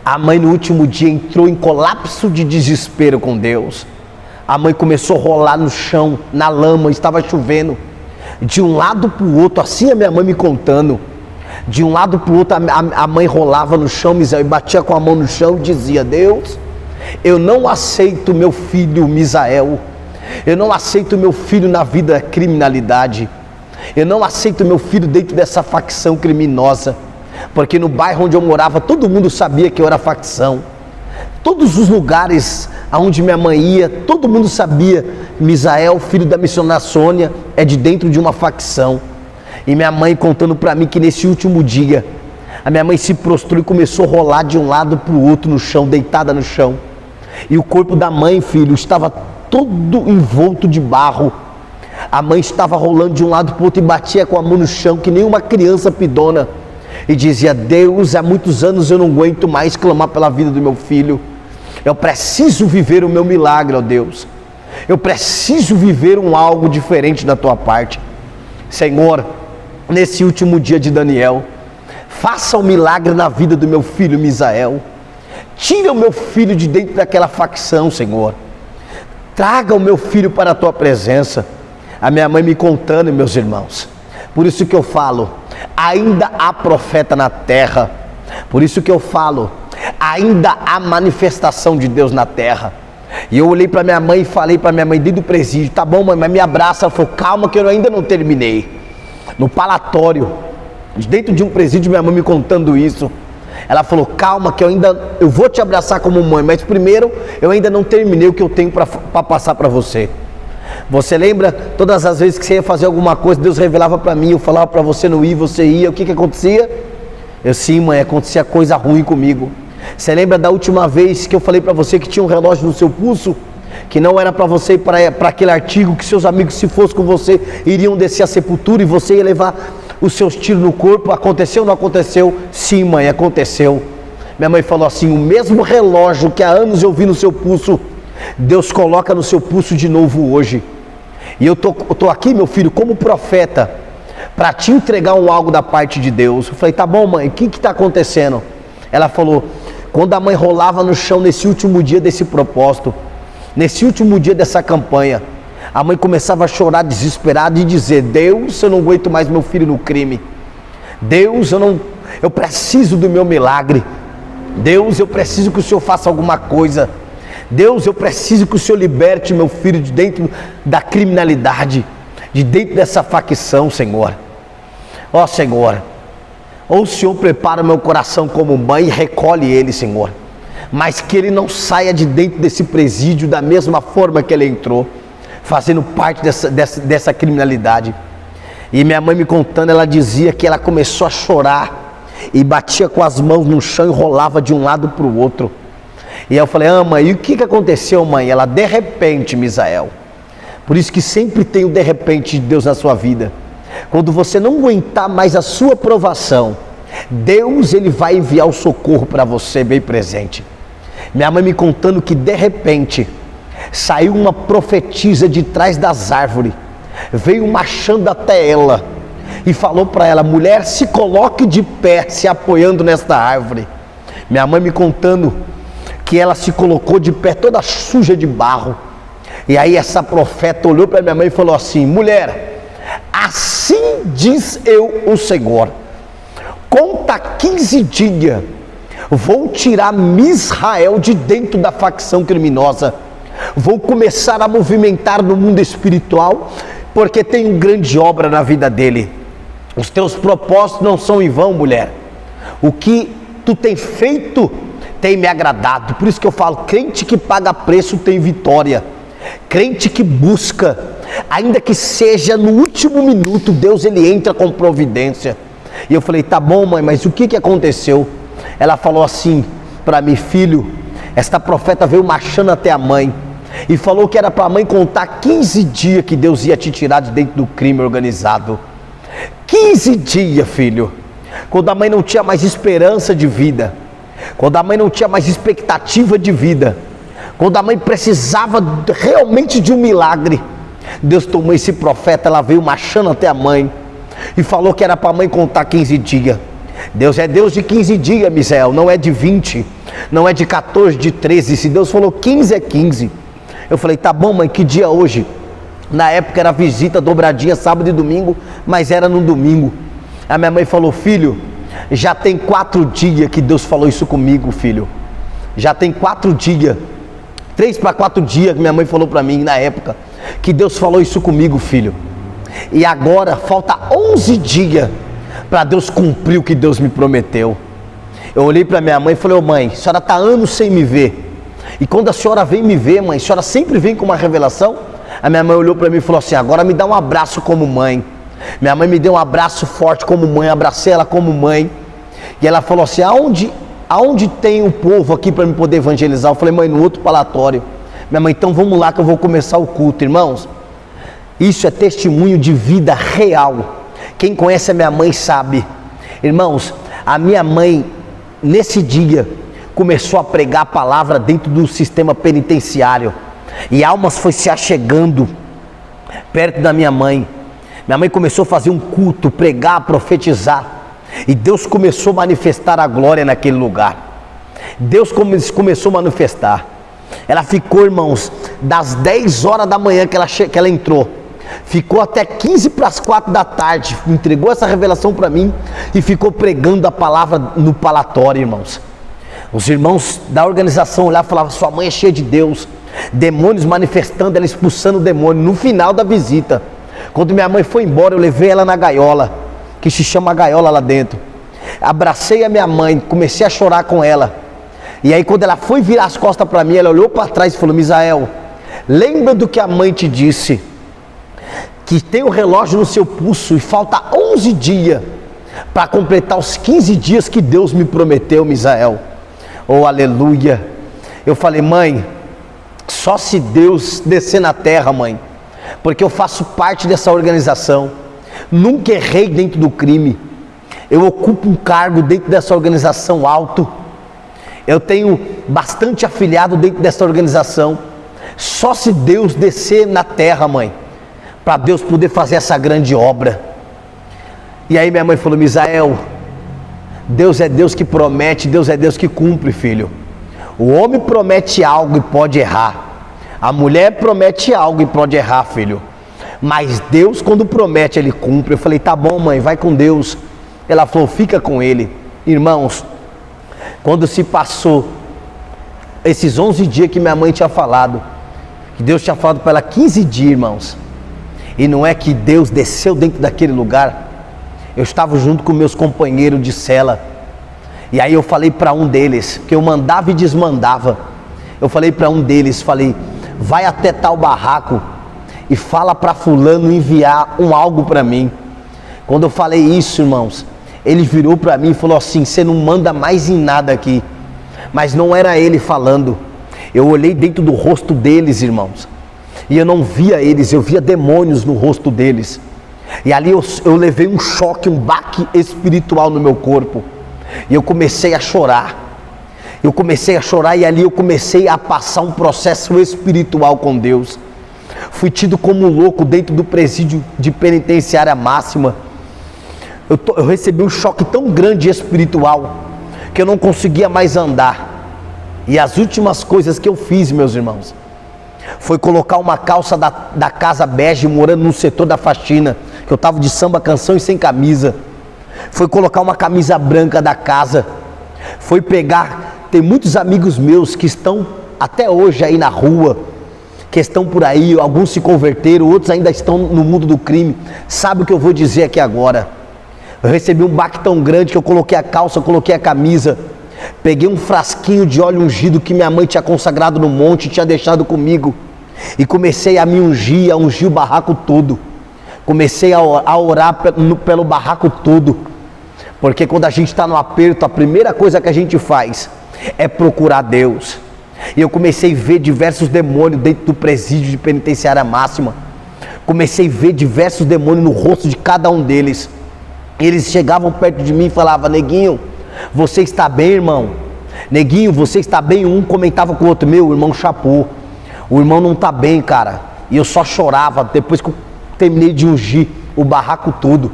a mãe no último dia entrou em colapso de desespero com Deus. A mãe começou a rolar no chão, na lama, estava chovendo. De um lado para o outro, assim a minha mãe me contando. De um lado para o outro, a mãe rolava no chão, Misael, e batia com a mão no chão e dizia: Deus, eu não aceito meu filho Misael. Eu não aceito meu filho na vida da criminalidade. Eu não aceito meu filho dentro dessa facção criminosa. Porque no bairro onde eu morava, todo mundo sabia que eu era facção. Todos os lugares aonde minha mãe ia, todo mundo sabia: Misael, filho da missionária Sônia, é de dentro de uma facção. E minha mãe contando para mim que nesse último dia, a minha mãe se prostrou e começou a rolar de um lado para o outro no chão, deitada no chão. E o corpo da mãe, filho, estava todo envolto de barro. A mãe estava rolando de um lado para o outro e batia com a mão no chão, que nem uma criança pidona. E dizia: Deus, há muitos anos eu não aguento mais clamar pela vida do meu filho. Eu preciso viver o meu milagre, ó Deus. Eu preciso viver algo diferente da tua parte. Senhor, nesse último dia de Daniel, faça um milagre na vida do meu filho Misael. Tira o meu filho de dentro daquela facção, Senhor. Traga o meu filho para a tua presença. A minha mãe me contando, meus irmãos, Por isso que eu falo, ainda há profeta na terra. Por isso que eu falo, ainda há manifestação de Deus na terra. E eu olhei para minha mãe e falei para minha mãe dentro do presídio: tá bom, mãe, mas me abraça. Ela falou: calma que eu ainda não terminei. No palatório, dentro de um presídio, minha mãe me contando isso. Ela falou: calma que eu vou te abraçar como mãe, mas primeiro eu ainda não terminei o que eu tenho para passar para você. Você lembra todas as vezes que você ia fazer alguma coisa, Deus revelava para mim, eu falava para você não ir, você ia, o que acontecia? Eu: sim, mãe, acontecia coisa ruim comigo. Você lembra da última vez que eu falei para você que tinha um relógio no seu pulso, que não era para você ir para aquele artigo, que seus amigos, se fosse com você, iriam descer a sepultura e você ia levar os seus tiros no corpo? Aconteceu ou não aconteceu? Sim, mãe, aconteceu. Minha mãe falou assim: o mesmo relógio que há anos eu vi no seu pulso, Deus coloca no seu pulso de novo hoje. E eu tô aqui, meu filho, como profeta, para te entregar algo da parte de Deus. Eu falei: tá bom, mãe, o que está acontecendo? Ela falou: quando a mãe rolava no chão nesse último dia desse propósito, nesse último dia dessa campanha, a mãe começava a chorar desesperada e dizer: Deus, eu não aguento mais meu filho no crime. Deus, eu preciso do meu milagre. Deus, eu preciso que o Senhor faça alguma coisa. Deus, eu preciso que o Senhor liberte meu filho de dentro da criminalidade, de dentro dessa facção, Senhor. Ó Senhor, ou o Senhor prepara o meu coração como mãe e recolhe ele, Senhor, mas que ele não saia de dentro desse presídio da mesma forma que ele entrou, fazendo parte dessa criminalidade. E minha mãe me contando, ela dizia que ela começou a chorar e batia com as mãos no chão e rolava de um lado para o outro. E eu falei: mãe, e o que aconteceu, mãe? Ela: de repente, Misael. Por isso que sempre tem o de repente de Deus na sua vida. Quando você não aguentar mais a sua provação, Deus, ele vai enviar o socorro para você bem presente. Minha mãe me contando que de repente saiu uma profetisa de trás das árvores, veio marchando até ela e falou para ela: mulher, se coloque de pé, se apoiando nesta árvore. Minha mãe me contando que ela se colocou de pé toda suja de barro. E aí essa profeta olhou para minha mãe e falou assim: mulher, assim diz eu o Senhor, conta 15 dias, vou tirar Misrael de dentro da facção criminosa, vou começar a movimentar no mundo espiritual, porque tem uma grande obra na vida dele. Os teus propósitos não são em vão, mulher. O que tu tem feito tem me agradado. Por isso que eu falo: crente que paga preço tem vitória. Crente que busca, ainda que seja no último minuto, Deus, ele entra com providência. E eu falei: tá bom, mãe, mas o que aconteceu? Ela falou assim para mim: filho, esta profeta veio marchando até a mãe e falou que era para a mãe contar 15 dias que Deus ia te tirar de dentro do crime organizado. 15 dias, filho. Quando a mãe não tinha mais esperança de vida, quando a mãe não tinha mais expectativa de vida, quando a mãe precisava realmente de um milagre, Deus tomou esse profeta, ela veio marchando até a mãe e falou que era para a mãe contar 15 dias. Deus é Deus de 15 dias, Misael, não é de 20, não é de 14, de 13. Se Deus falou 15, é 15. Eu falei: tá bom, mãe, que dia hoje? Na época era visita dobradinha, sábado e domingo, mas era no domingo. A minha mãe falou: filho, já tem 4 dias que Deus falou isso comigo, filho. Já tem 4 dias, 3 para 4 dias que minha mãe falou para mim na época, que Deus falou isso comigo, filho. E agora falta 11 dias para Deus cumprir o que Deus me prometeu. Eu olhei para minha mãe e falei: ô mãe, a senhora está anos sem me ver. E quando a senhora vem me ver, mãe, a senhora sempre vem com uma revelação? A minha mãe olhou para mim e falou assim: agora me dá um abraço como mãe. Minha mãe me deu um abraço forte como mãe, abracei ela como mãe. E ela falou assim: aonde tem o povo aqui para me poder evangelizar? Eu falei: mãe, no outro palatório. Minha mãe: então vamos lá que eu vou começar o culto. Irmãos, isso é testemunho de vida real. Quem conhece a minha mãe sabe. Irmãos, a minha mãe, nesse dia, começou a pregar a palavra dentro do sistema penitenciário. E almas foi se achegando perto da minha mãe. Minha mãe começou a fazer um culto, pregar, profetizar. E Deus começou a manifestar a glória naquele lugar. Deus começou a manifestar. Ela ficou, irmãos, das 10 horas da manhã que ela entrou, ficou até 15 para as 4 da tarde, entregou essa revelação para mim e ficou pregando a palavra no palatório, irmãos. Os irmãos da organização olhavam e falavam: sua mãe é cheia de Deus, demônios manifestando, ela expulsando o demônio. No final da visita, quando minha mãe foi embora, eu levei ela na gaiola, que se chama gaiola lá dentro. Abracei a minha mãe, comecei a chorar com ela. E aí quando ela foi virar as costas para mim, ela olhou para trás e falou: Misael, lembra do que a mãe te disse? Que tem o relógio no seu pulso e falta 11 dias para completar os 15 dias que Deus me prometeu, Misael. Oh, aleluia. Eu falei: mãe, só se Deus descer na terra, mãe, porque eu faço parte dessa organização. Nunca errei dentro do crime. Eu ocupo um cargo dentro dessa organização alto. Eu tenho bastante afiliado dentro dessa organização. Só se Deus descer na terra, mãe, para Deus poder fazer essa grande obra. E aí minha mãe falou: Misael, Deus é Deus que promete, Deus é Deus que cumpre, filho. O homem promete algo e pode errar. A mulher promete algo e pode errar, filho. Mas Deus, quando promete, Ele cumpre. Eu falei: tá bom, mãe, vai com Deus. Ela falou: fica com Ele. Irmãos, quando se passou esses 11 dias que minha mãe tinha falado, que Deus tinha falado para ela 15 dias, irmãos, e não é que Deus desceu dentro daquele lugar. Eu estava junto com meus companheiros de cela, e aí eu falei para um deles, que eu mandava e desmandava. Eu falei para um deles, falei: vai até tal barraco e fala para fulano enviar algo para mim. Quando eu falei isso, irmãos, ele virou para mim e falou assim: você não manda mais em nada aqui. Mas não era ele falando. Eu olhei dentro do rosto deles, irmãos, e eu não via eles, eu via demônios no rosto deles. E ali eu levei um choque, um baque espiritual no meu corpo. E eu comecei a chorar. E ali eu comecei a passar um processo espiritual com Deus. Fui tido como louco dentro do presídio de penitenciária máxima. Eu recebi um choque tão grande espiritual que eu não conseguia mais andar. E as últimas coisas que eu fiz, meus irmãos, foi colocar uma calça da Casa Bege, morando no setor da faxina, que eu estava de samba canção e sem camisa. Foi colocar uma camisa branca da casa. Foi pegar, tem muitos amigos meus que estão até hoje aí na rua, que estão por aí, alguns se converteram, outros ainda estão no mundo do crime. Sabe o que eu vou dizer aqui agora? Eu recebi um baque tão grande que eu coloquei a calça, coloquei a camisa, peguei um frasquinho de óleo ungido que minha mãe tinha consagrado no monte, tinha deixado comigo, e comecei a me ungir, a ungir o barraco todo. Comecei a orar pelo barraco todo, porque quando a gente está no aperto, a primeira coisa que a gente faz é procurar Deus. E eu comecei a ver diversos demônios dentro do presídio de penitenciária máxima. Comecei a ver diversos demônios no rosto de cada um deles. Eles chegavam perto de mim e falavam: Neguinho, você está bem, irmão? Neguinho, você está bem? Um comentava com o outro: meu, o irmão chapou, o irmão não está bem, cara. E eu só chorava. Depois que eu terminei de ungir o barraco todo,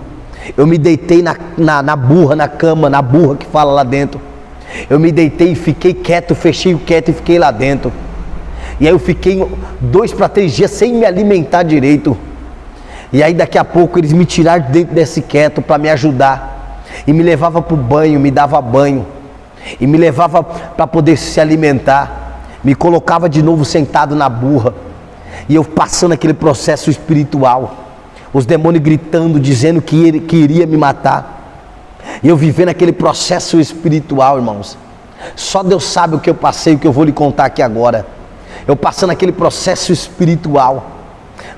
eu me deitei na burra, na cama, na burra que fala lá dentro. Eu me deitei e fiquei quieto, fechei o quieto e fiquei lá dentro. E aí eu fiquei 2 para 3 dias sem me alimentar direito. E aí daqui a pouco eles me tiraram dentro desse quieto para me ajudar. E me levava para o banho, me dava banho. E me levava para poder se alimentar. Me colocava de novo sentado na burra. E eu passando aquele processo espiritual. Os demônios gritando, dizendo que iria me matar. E eu vivendo aquele processo espiritual, irmãos. Só Deus sabe o que eu passei, o que eu vou lhe contar aqui agora. Eu passando aquele processo espiritual.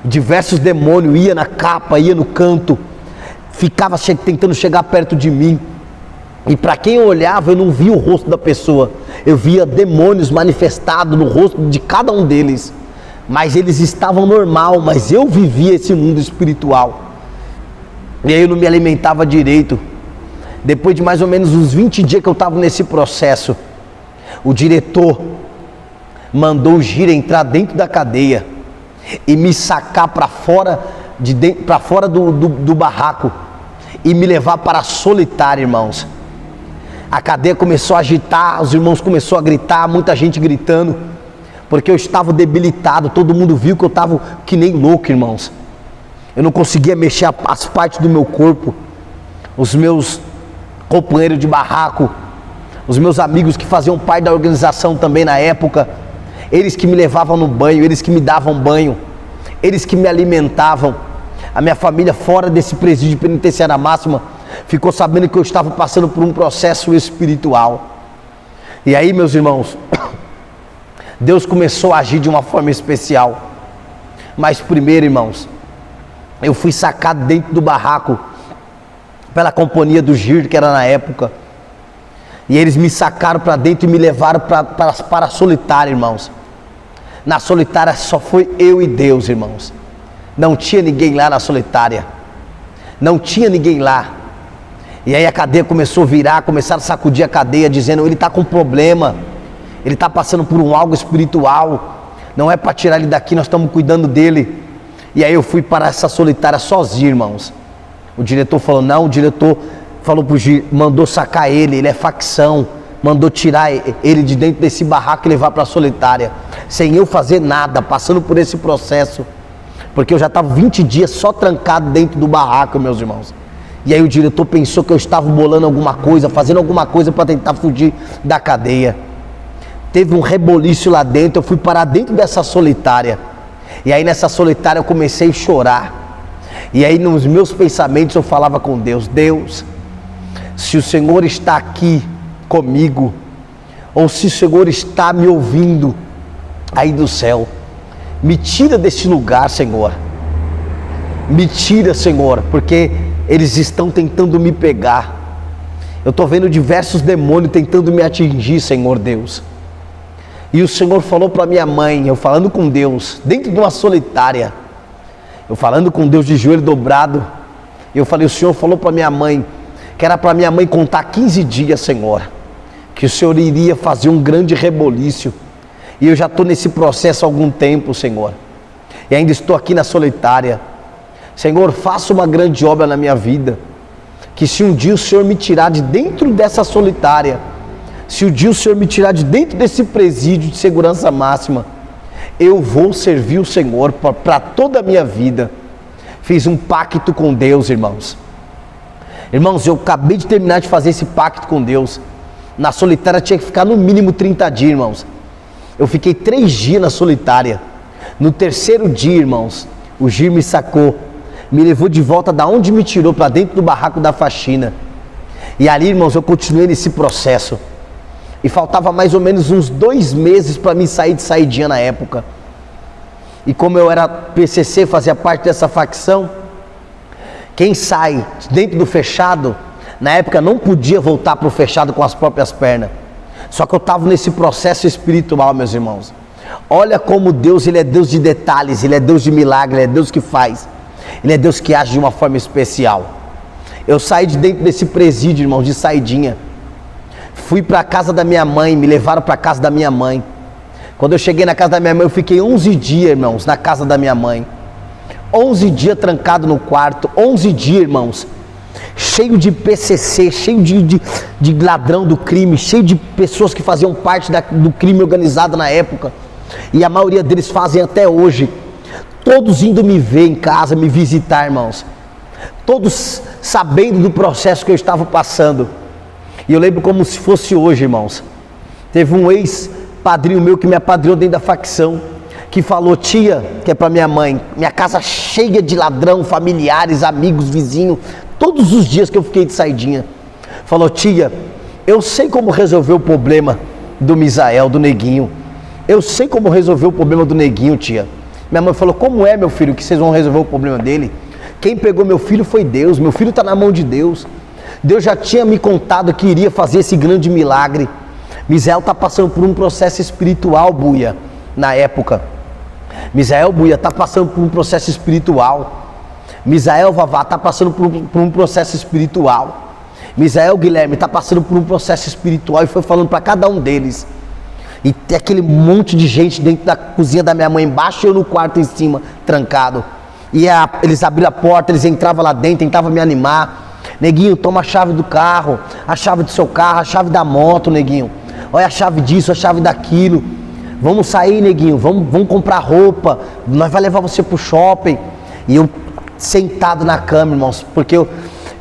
Diversos demônios ia na capa, ia no canto, ficava tentando chegar perto de mim. E para quem eu olhava, eu não via o rosto da pessoa. Eu via demônios manifestados no rosto de cada um deles. Mas eles estavam normal, mas eu vivia esse mundo espiritual. E aí eu não me alimentava direito. Depois de mais ou menos uns 20 dias que eu estava nesse processo, o diretor mandou o Gira entrar dentro da cadeia e me sacar para fora, do barraco e me levar para a solitária, irmãos. A cadeia começou a agitar, os irmãos começaram a gritar, muita gente gritando, porque eu estava debilitado. Todo mundo viu que eu estava que nem louco, irmãos. Eu não conseguia mexer as partes do meu corpo. Os meus companheiros de barraco, os meus amigos que faziam parte da organização também na época, eles que me levavam no banho, eles que me davam banho, eles que me alimentavam. A minha família fora desse presídio penitenciária máxima ficou sabendo que eu estava passando por um processo espiritual. E aí, meus irmãos, Deus começou a agir de uma forma especial. Mas primeiro, irmãos, eu fui sacado dentro do barraco pela companhia do GIR, que era na época. E eles me sacaram para dentro e me levaram para a solitária, irmãos. Na solitária só foi eu e Deus, irmãos. Não tinha ninguém lá na solitária. Não tinha ninguém lá. E aí a cadeia começou a virar, começaram a sacudir a cadeia, dizendo: ele está com problema, ele está passando por algo espiritual, não é para tirar ele daqui, nós estamos cuidando dele. E aí eu fui para essa solitária sozinho, irmãos. O diretor falou: não, o diretor falou pro Gir, mandou sacar ele é facção, mandou tirar ele de dentro desse barraco e levar para a solitária, sem eu fazer nada, passando por esse processo, porque eu já estava 20 dias só trancado dentro do barraco, meus irmãos. E aí o diretor pensou que eu estava bolando alguma coisa, fazendo alguma coisa para tentar fugir da cadeia. Teve um reboliço lá dentro, eu fui parar dentro dessa solitária. E aí nessa solitária eu comecei a chorar. E aí nos meus pensamentos eu falava com Deus: Deus, se o Senhor está aqui comigo, ou se o Senhor está me ouvindo aí do céu, me tira desse lugar, Senhor. Me tira, Senhor, porque eles estão tentando me pegar. Eu estou vendo diversos demônios tentando me atingir, Senhor Deus. E o Senhor falou para minha mãe, eu falando com Deus, dentro de uma solitária, eu falando com Deus de joelho dobrado, eu falei: o Senhor falou para minha mãe, que era para minha mãe contar 15 dias, Senhor, que o Senhor iria fazer um grande reboliço. E eu já estou nesse processo há algum tempo, Senhor, e ainda estou aqui na solitária. Senhor, faça uma grande obra na minha vida, que se um dia o Senhor me tirar de dentro dessa solitária, se um dia o Senhor me tirar de dentro desse presídio de segurança máxima, eu vou servir o Senhor para toda a minha vida. Fiz um pacto com Deus, irmãos. Irmãos, eu acabei de terminar de fazer esse pacto com Deus. Na solitária tinha que ficar no mínimo 30 dias, irmãos. Eu fiquei 3 dias na solitária. No terceiro dia, irmãos, o Gir me sacou, me levou de volta da onde me tirou, para dentro do barraco da faxina. E ali, irmãos, eu continuei nesse processo. E faltava mais ou menos uns 2 meses para mim sair de saidinha na época. E como eu era PCC, fazia parte dessa facção, quem sai dentro do fechado, na época não podia voltar para o fechado com as próprias pernas. Só que eu estava nesse processo espiritual, meus irmãos. Olha como Deus, Ele é Deus de detalhes, Ele é Deus de milagre, Ele é Deus que faz. Ele é Deus que age de uma forma especial. Eu saí de dentro desse presídio, irmãos, de saidinha. Fui para a casa da minha mãe, me levaram para a casa da minha mãe. Quando eu cheguei na casa da minha mãe, eu fiquei 11 dias, irmãos, na casa da minha mãe. 11 dias trancado no quarto, 11 dias, irmãos, cheio de PCC, cheio de ladrão do crime, cheio de pessoas que faziam parte do crime organizado na época. E a maioria deles fazem até hoje. Todos indo me ver em casa, me visitar, irmãos. Todos sabendo do processo que eu estava passando. E eu lembro como se fosse hoje, irmãos. Teve um ex-padrinho meu que me apadrinhou dentro da facção, que falou: tia, que é para minha mãe, minha casa cheia de ladrão, familiares, amigos, vizinhos, todos os dias que eu fiquei de saidinha. Falou: tia, eu sei como resolver o problema do Misael, do Neguinho. Eu sei como resolver o problema do Neguinho, tia. Minha mãe falou: como é, meu filho, que vocês vão resolver o problema dele? Quem pegou meu filho foi Deus, meu filho está na mão de Deus. Deus já tinha me contado que iria fazer esse grande milagre. Misael está passando por um processo espiritual, Buia, na época. Misael, Buia, está passando por um processo espiritual. Misael, Vavá, está passando por um processo espiritual. Misael, Guilherme, está passando por um processo espiritual. E foi falando para cada um deles. E tem aquele monte de gente dentro da cozinha da minha mãe embaixo e eu no quarto em cima, trancado. E eles abriram a porta, eles entravam lá dentro, tentavam me animar. Neguinho, toma a chave do carro, a chave do seu carro, a chave da moto, Neguinho. Olha a chave disso, a chave daquilo. Vamos sair, Neguinho, vamos comprar roupa. Nós vamos levar você pro shopping. E eu sentado na cama, irmãos, porque eu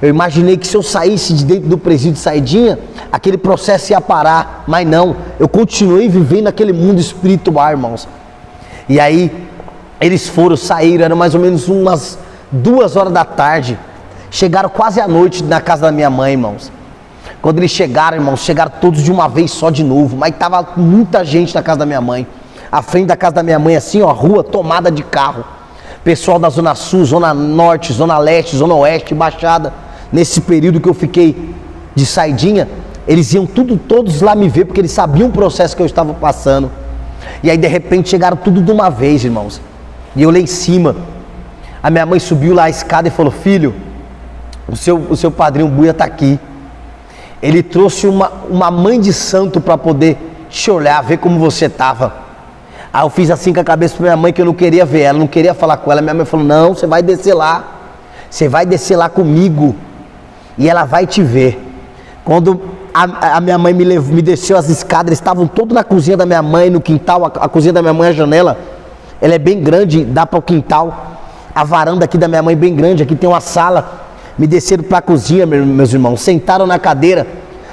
imaginei que se eu saísse de dentro do presídio de saidinha, aquele processo ia parar, mas não, eu continuei vivendo naquele mundo espiritual, irmãos. E aí, eles saíram, era mais ou menos umas 2 horas da tarde, chegaram quase à noite na casa da minha mãe, irmãos. Quando eles chegaram, irmãos, chegaram todos de uma vez só de novo, mas tava muita gente na casa da minha mãe. A frente da casa da minha mãe, assim, ó, rua tomada de carro. Pessoal da Zona Sul, Zona Norte, Zona Leste, Zona Oeste, Baixada. Nesse período que eu fiquei de saidinha, eles iam todos lá me ver, porque eles sabiam o processo que eu estava passando. E aí, de repente, chegaram tudo de uma vez, irmãos. E eu lá em cima. A minha mãe subiu lá a escada e falou: filho, o seu padrinho Buia está aqui. Ele trouxe uma mãe de santo para poder te olhar, ver como você estava. Aí eu fiz assim com a cabeça para minha mãe, que eu não queria ver ela, não queria falar com ela. Minha mãe falou: não, você vai descer lá. Você vai descer lá comigo. E ela vai te ver. Quando a minha mãe me desceu as escadas, eles estavam todos na cozinha da minha mãe, no quintal. A cozinha da minha mãe, a janela, ela é bem grande, dá para o quintal. A varanda aqui da minha mãe é bem grande, aqui tem uma sala. Me desceram para a cozinha, meus irmãos, sentaram na cadeira.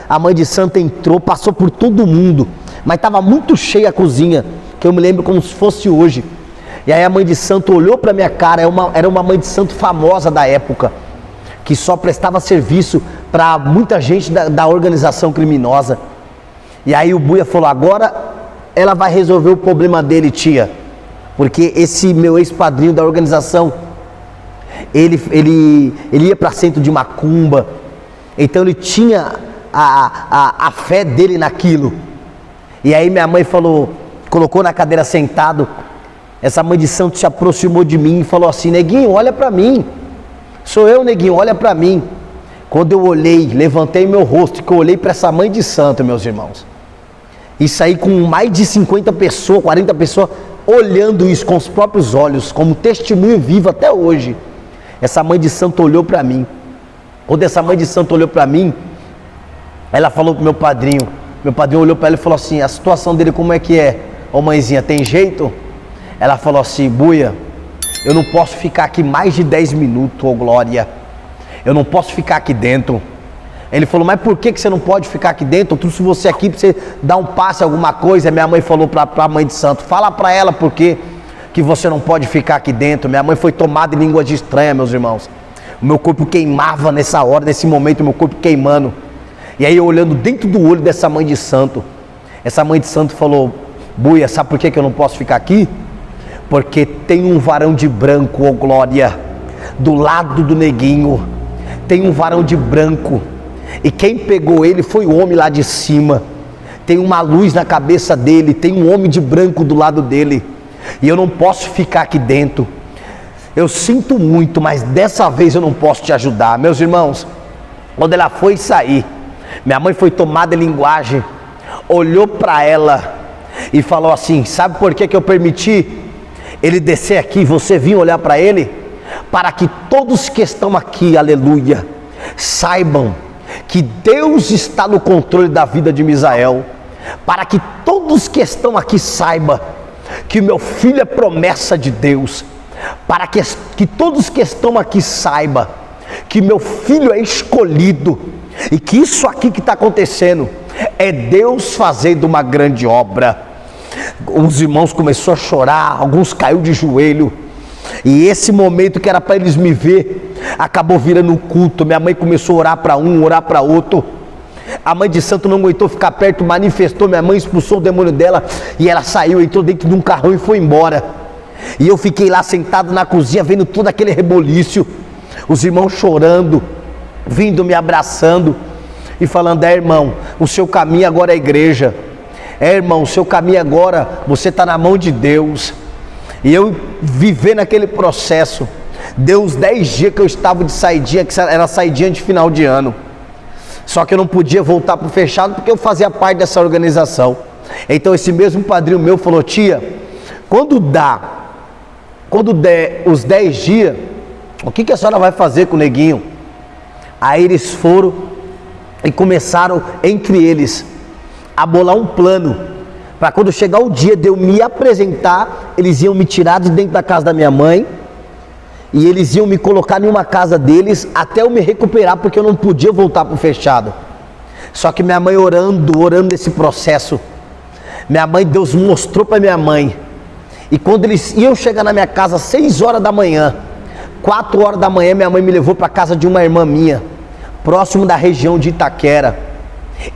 A mãe de santo entrou, passou por todo mundo, mas estava muito cheia a cozinha, que eu me lembro como se fosse hoje. E aí a mãe de santo olhou para minha cara, era uma mãe de santo famosa da época, que só prestava serviço para muita gente da organização criminosa. E aí o Buia falou: agora ela vai resolver o problema dele, tia, porque esse meu ex-padrinho da organização, ele ia para centro de macumba, então ele tinha a fé dele naquilo. E aí minha mãe colocou na cadeira sentado. Essa mãe de santo se aproximou de mim e falou assim: neguinho, olha para mim. Sou eu, neguinho, olha para mim. Quando eu olhei, levantei meu rosto, que eu olhei para essa mãe de santo, meus irmãos, e saí com mais de 50 pessoas, 40 pessoas, olhando isso com os próprios olhos, como testemunho vivo até hoje. Essa mãe de santo olhou para mim. Quando essa mãe de santo olhou para mim, ela falou pro meu padrinho olhou para ela e falou assim: a situação dele como é que é? Ô mãezinha, tem jeito? Ela falou assim: Buia, eu não posso ficar aqui mais de 10 minutos, ô glória. Eu não posso ficar aqui dentro. Ele falou: mas por que você não pode ficar aqui dentro? Eu trouxe você aqui para você dar um passe, alguma coisa. Minha mãe falou para a mãe de santo: fala para ela por que você não pode ficar aqui dentro. Minha mãe foi tomada em língua de estranha, meus irmãos. O meu corpo queimava nessa hora, nesse momento, o meu corpo queimando. E aí eu olhando dentro do olho dessa mãe de santo, essa mãe de santo falou: Buia, sabe por que eu não posso ficar aqui? Porque tem um varão de branco, ô glória, do lado do neguinho. Tem um varão de branco, e quem pegou ele foi o homem lá de cima. Tem uma luz na cabeça dele, tem um homem de branco do lado dele, e eu não posso ficar aqui dentro. Eu sinto muito, mas dessa vez eu não posso te ajudar. Meus irmãos, quando ela foi sair, minha mãe foi tomada em linguagem, olhou para ela e falou assim: sabe por que eu permiti ele descer aqui e você vir olhar para ele? Para que todos que estão aqui, aleluia, saibam que Deus está no controle da vida de Misael. Para que todos que estão aqui saibam que meu filho é promessa de Deus. Para que todos que estão aqui saibam que meu filho é escolhido. E que isso aqui que está acontecendo é Deus fazendo uma grande obra. Os irmãos começaram a chorar, alguns caiu de joelho. E esse momento que era para eles me ver, acabou virando um culto. Minha mãe começou a orar para um, orar para outro. A mãe de santo não aguentou ficar perto, manifestou. Minha mãe expulsou o demônio dela e ela saiu, entrou dentro de um carrão e foi embora. E eu fiquei lá sentado na cozinha vendo todo aquele reboliço. Os irmãos chorando, vindo me abraçando e falando: irmão, o seu caminho agora é a igreja. Irmão, o seu caminho agora, você está na mão de Deus. E eu vivendo aquele processo. Deu uns 10 dias que eu estava de saidinha, que era saidinha de final de ano. Só que eu não podia voltar para o fechado, porque eu fazia parte dessa organização. Então esse mesmo padrinho meu falou: tia, quando der os 10 dias, o que a senhora vai fazer com o neguinho? Aí eles foram e começaram entre eles a bolar um plano, para quando chegar o dia de eu me apresentar, eles iam me tirar de dentro da casa da minha mãe, e eles iam me colocar em uma casa deles até eu me recuperar, porque eu não podia voltar para o fechado. Só que minha mãe orando nesse processo, minha mãe, Deus mostrou para minha mãe, e quando eles iam chegar na minha casa às 6 horas da manhã, 4 horas da manhã, minha mãe me levou para a casa de uma irmã minha, próximo da região de Itaquera,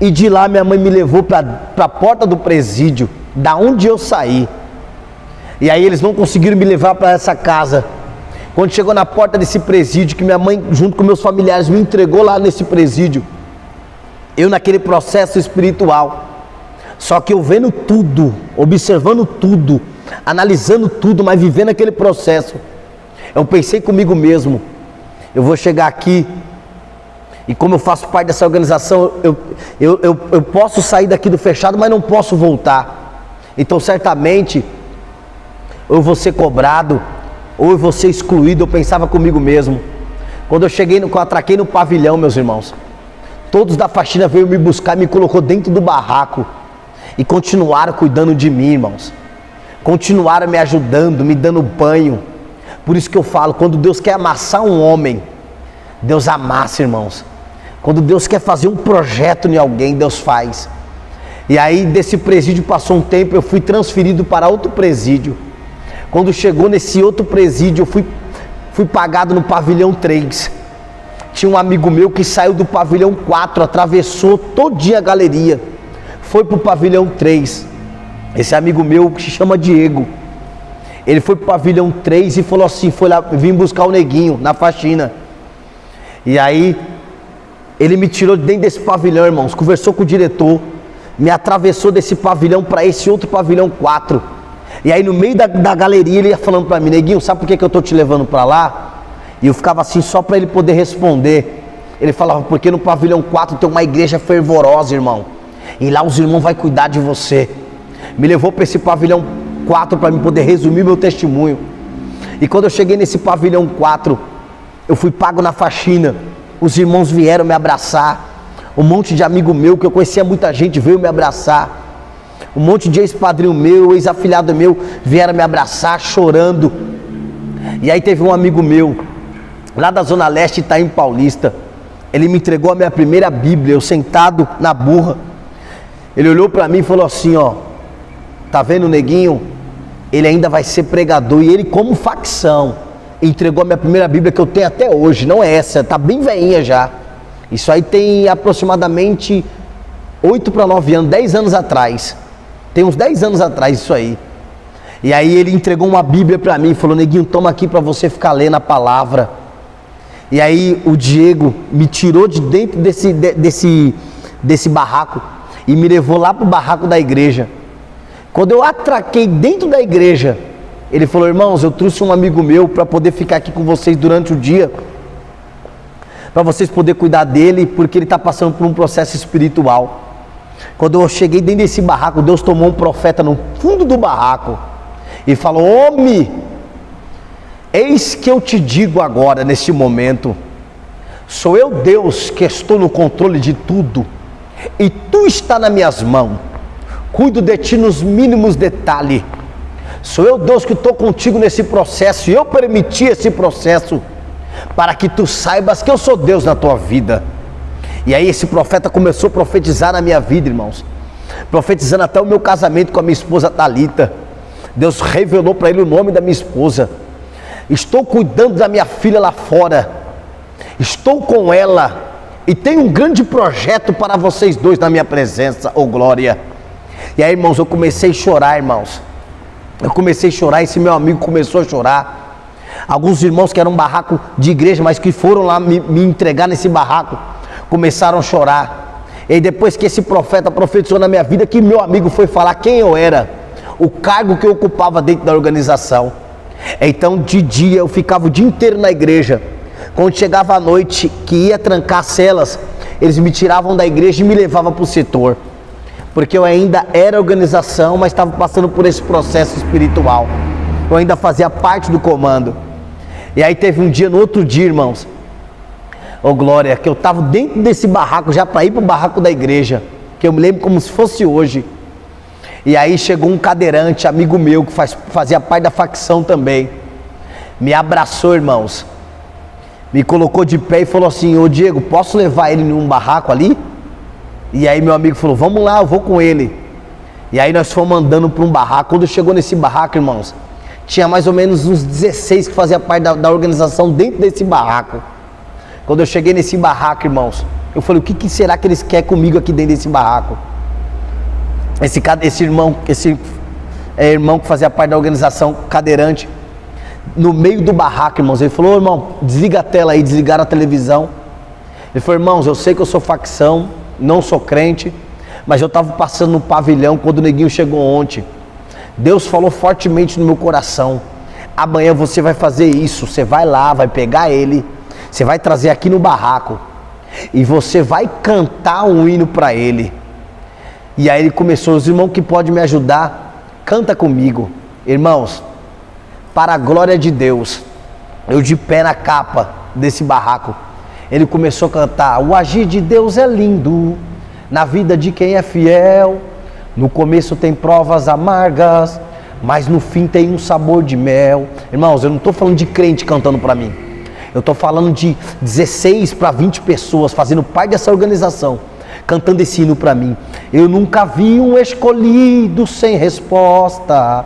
e de lá minha mãe me levou para a porta do presídio, da onde eu saí. E aí eles não conseguiram me levar para essa casa. Quando chegou na porta desse presídio, que minha mãe junto com meus familiares me entregou lá nesse presídio, eu naquele processo espiritual, só que eu vendo tudo, observando tudo, analisando tudo, mas vivendo aquele processo, eu pensei comigo mesmo, eu vou chegar aqui, e como eu faço parte dessa organização, eu posso sair daqui do fechado, mas não posso voltar. Então certamente, ou eu vou ser cobrado, ou eu vou ser excluído. Eu pensava comigo mesmo. Quando eu atraquei no pavilhão, meus irmãos, todos da faxina veio me buscar, me colocou dentro do barraco, e continuaram cuidando de mim, irmãos. Continuaram me ajudando, me dando banho. Por isso que eu falo, quando Deus quer amassar um homem, Deus amassa, irmãos. Quando Deus quer fazer um projeto em alguém, Deus faz. E aí desse presídio passou um tempo, eu fui transferido para outro presídio. Quando chegou nesse outro presídio, eu fui pagado no pavilhão 3. Tinha um amigo meu que saiu do pavilhão 4, atravessou todinha a galeria, foi para o pavilhão 3. Esse amigo meu que se chama Diego, ele foi para o pavilhão 3 e falou assim, foi lá, vim buscar o neguinho na faxina. E aí ele me tirou de dentro desse pavilhão, irmãos, conversou com o diretor, me atravessou desse pavilhão para esse outro pavilhão 4. E aí no meio da galeria ele ia falando para mim, neguinho, sabe por que eu tô te levando para lá? E eu ficava assim só para ele poder responder. Ele falava, porque no pavilhão 4 tem uma igreja fervorosa, irmão, e lá os irmãos vão cuidar de você. Me levou para esse pavilhão 4 para me poder resumir meu testemunho. E quando eu cheguei nesse pavilhão 4, eu fui pago na faxina. Os irmãos vieram me abraçar. Um monte de amigo meu, que eu conhecia muita gente, veio me abraçar. Um monte de ex-padrinho meu, ex-afilhado meu, vieram me abraçar, chorando. E aí teve um amigo meu, lá da Zona Leste, Itaim Paulista. Ele me entregou a minha primeira Bíblia, eu sentado na burra. Ele olhou para mim e falou assim, ó, tá vendo o neguinho? Ele ainda vai ser pregador. E ele, como facção, entregou a minha primeira Bíblia, que eu tenho até hoje. Não é essa, tá bem velhinha já. Isso aí tem aproximadamente 8 para 9 anos, 10 anos atrás. Tem uns 10 anos atrás isso aí. E aí ele entregou uma Bíblia para mim e falou, neguinho, toma aqui para você ficar lendo a palavra. E aí o Diego me tirou de dentro desse barraco e me levou lá para o barraco da igreja. Quando eu atraquei dentro da igreja, ele falou, irmãos, eu trouxe um amigo meu para poder ficar aqui com vocês durante o dia, para vocês poderem cuidar dele, porque ele está passando por um processo espiritual. Quando eu cheguei dentro desse barraco, Deus tomou um profeta no fundo do barraco e falou, homem, eis que eu te digo agora, neste momento, sou eu Deus que estou no controle de tudo, e tu está nas minhas mãos, cuido de ti nos mínimos detalhes, sou eu Deus que estou contigo nesse processo, e eu permiti esse processo, para que tu saibas que eu sou Deus na tua vida. E aí esse profeta começou a profetizar na minha vida, irmãos, profetizando até o meu casamento com a minha esposa Thalita. Deus revelou para ele o nome da minha esposa. Estou cuidando da minha filha lá fora, estou com ela, e tenho um grande projeto para vocês dois na minha presença, ô glória. E aí, irmãos, eu comecei a chorar, irmãos, eu comecei a chorar, esse meu amigo começou a chorar. Alguns irmãos que eram um barraco de igreja, mas que foram lá me entregar nesse barraco, começaram a chorar. E aí, depois que esse profeta profetizou na minha vida, que meu amigo foi falar quem eu era, o cargo que eu ocupava dentro da organização. Então de dia eu ficava o dia inteiro na igreja. Quando chegava a noite, que ia trancar as celas, eles me tiravam da igreja e me levavam para o setor, porque eu ainda era organização, mas estava passando por esse processo espiritual. Eu ainda fazia parte do comando. E aí teve um dia, no outro dia, irmãos, ô glória, que eu estava dentro desse barraco, já para ir para o barraco da igreja, que eu me lembro como se fosse hoje. E aí chegou um cadeirante, amigo meu, que fazia parte da facção também. me abraçou, irmãos, me colocou de pé e falou assim: ô Diego, posso levar ele num barraco ali? E aí meu amigo falou: vamos lá, eu vou com ele. E aí nós fomos andando para um barraco. Quando chegou nesse barraco, irmãos, tinha mais ou menos uns 16 que faziam parte da organização dentro desse barraco. Quando eu cheguei nesse barraco, irmãos, eu falei: o que será que eles querem comigo aqui dentro desse barraco? Esse irmão que fazia parte da organização, cadeirante, no meio do barraco, irmãos, ele falou: irmão, desliga a tela aí. Desligaram a televisão. Ele falou: irmãos, eu sei que eu sou facção, não sou crente, mas eu estava passando no pavilhão quando o neguinho chegou ontem. Deus falou fortemente no meu coração: amanhã você vai fazer isso, você vai lá, vai pegar ele, você vai trazer aqui no barraco e você vai cantar um hino para ele. E aí ele começou: os irmãos que podem me ajudar, canta comigo. Irmãos, para a glória de Deus, eu de pé na capa desse barraco, ele começou a cantar: o agir de Deus é lindo na vida de quem é fiel. No começo tem provas amargas, mas no fim tem um sabor de mel. Irmãos, eu não estou falando de crente cantando para mim. Eu estou falando de 16 para 20 pessoas fazendo parte dessa organização, cantando esse hino para mim. Eu nunca vi um escolhido sem resposta.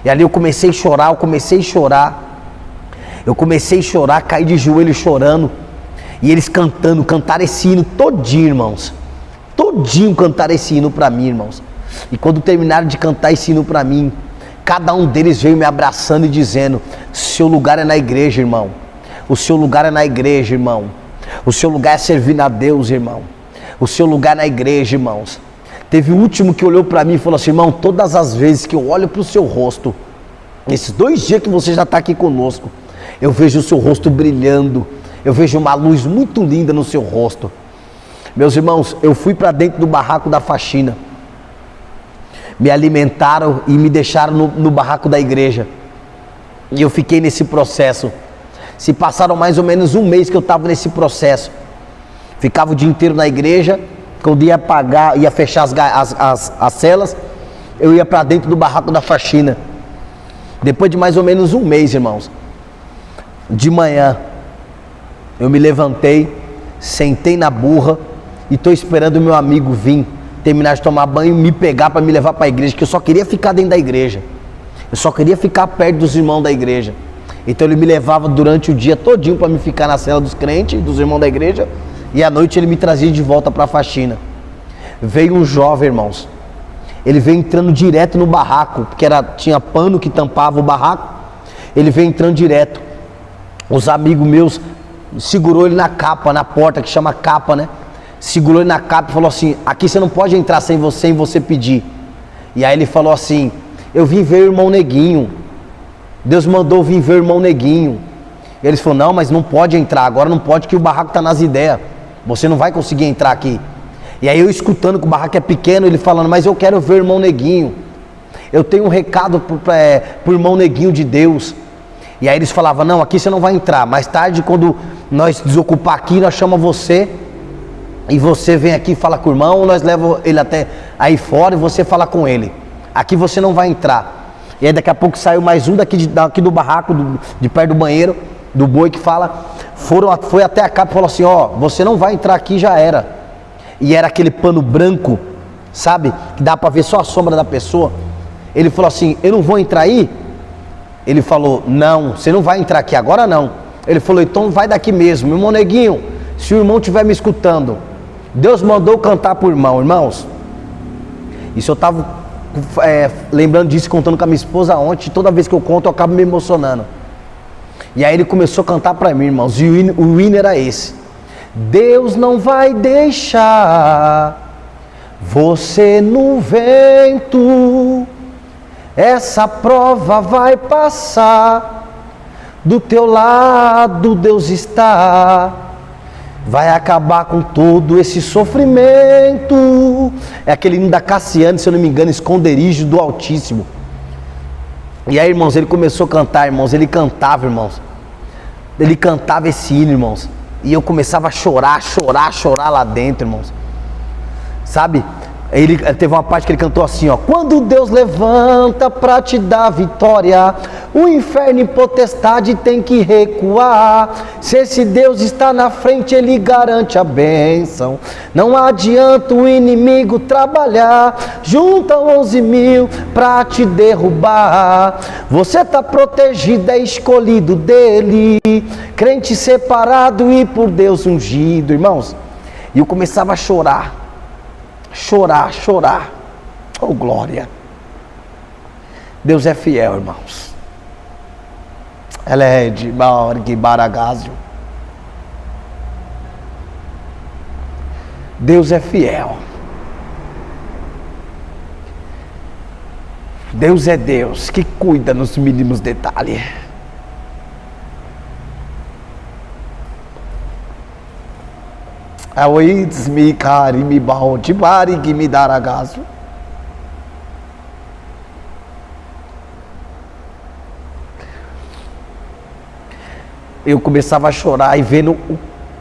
E ali eu comecei a chorar, caí de joelho chorando. E eles cantaram esse hino todinho, irmãos. Todinho cantaram esse hino para mim, irmãos. E quando terminaram de cantar esse hino para mim, cada um deles veio me abraçando e dizendo: seu lugar é na igreja, irmão. O seu lugar é na igreja, irmão. O seu lugar é servir a Deus, irmão. O seu lugar é na igreja, irmãos. Teve o último que olhou para mim e falou assim: irmão, todas as vezes que eu olho para o seu rosto, esses 2 dias que você já está aqui conosco, eu vejo o seu rosto brilhando. Eu vejo uma luz muito linda no seu rosto. Meus irmãos, eu fui para dentro do barraco da faxina. Me alimentaram e me deixaram no barraco da igreja. E eu fiquei nesse processo. Se passaram mais ou menos 1 mês que eu estava nesse processo. Ficava o dia inteiro na igreja. Quando ia pagar, ia fechar as celas, eu ia para dentro do barraco da faxina. Depois de mais ou menos 1 mês, irmãos, de manhã, eu me levantei, sentei na burra e estou esperando o meu amigo vir, terminar de tomar banho e me pegar para me levar para a igreja, que eu só queria ficar dentro da igreja. Eu só queria ficar perto dos irmãos da igreja. Então ele me levava durante o dia todinho para me ficar na cela dos crentes, dos irmãos da igreja, e à noite ele me trazia de volta para a faxina. Veio um jovem, irmãos. Ele veio entrando direto no barraco, porque tinha pano que tampava o barraco. Ele veio entrando direto. Os amigos meus segurou ele na capa, na porta, que chama capa, né? Segurou ele na capa e falou assim: aqui você não pode entrar sem você pedir. E aí ele falou assim: eu vim ver o irmão Neguinho. Deus mandou vir ver o irmão Neguinho. E eles falaram: não, mas não pode entrar, agora não pode, que o barraco está nas ideias. Você não vai conseguir entrar aqui. E aí eu escutando que o barraco é pequeno, ele falando: mas eu quero ver o irmão Neguinho. Eu tenho um recado pro irmão Neguinho de Deus. E aí eles falavam: não, aqui você não vai entrar. Mais tarde, quando nós desocupar aqui, nós chamamos você. E você vem aqui e fala com o irmão, nós levamos ele até aí fora e você fala com ele. Aqui você não vai entrar. E aí daqui a pouco saiu mais um daqui do barraco, de perto do banheiro, do boi, que fala, foi até a capa e falou assim: ó, você não vai entrar aqui, já era. E era aquele pano branco, sabe, que dá para ver só a sombra da pessoa. Ele falou assim: eu não vou entrar aí? Ele falou: não, você não vai entrar aqui agora não. Ele falou: então vai daqui mesmo. Meu irmão Neguinho, se o irmão estiver me escutando, Deus mandou cantar para o irmão. Irmãos, isso eu estava lembrando disso, contando com a minha esposa ontem. Toda vez que eu conto, eu acabo me emocionando. E aí ele começou a cantar para mim, irmãos, e o hino era esse: Deus não vai deixar você no vento, essa prova vai passar, do teu lado Deus está, vai acabar com todo esse sofrimento. É aquele hino da Cassiane, se eu não me engano, Esconderijo do Altíssimo. E aí, irmãos, ele começou a cantar, irmãos, ele cantava, irmãos, ele cantava esse hino, irmãos, e eu começava a chorar lá dentro, irmãos, sabe? Ele teve uma parte que ele cantou assim, ó: quando Deus levanta para te dar vitória, o inferno e potestade tem que recuar. Se esse Deus está na frente, Ele garante a bênção. Não adianta o inimigo trabalhar, juntam 11.000 para te derrubar. Você está protegido, é escolhido dele, crente separado e por Deus ungido. Irmãos, e eu começava a chorar. Oh glória. Deus é fiel, irmãos. Ela é de Baragásio. Deus é fiel. Deus é Deus que cuida nos mínimos detalhes. Aoidsmi karimi baoti barigi me daragazo. Eu começava a chorar e vendo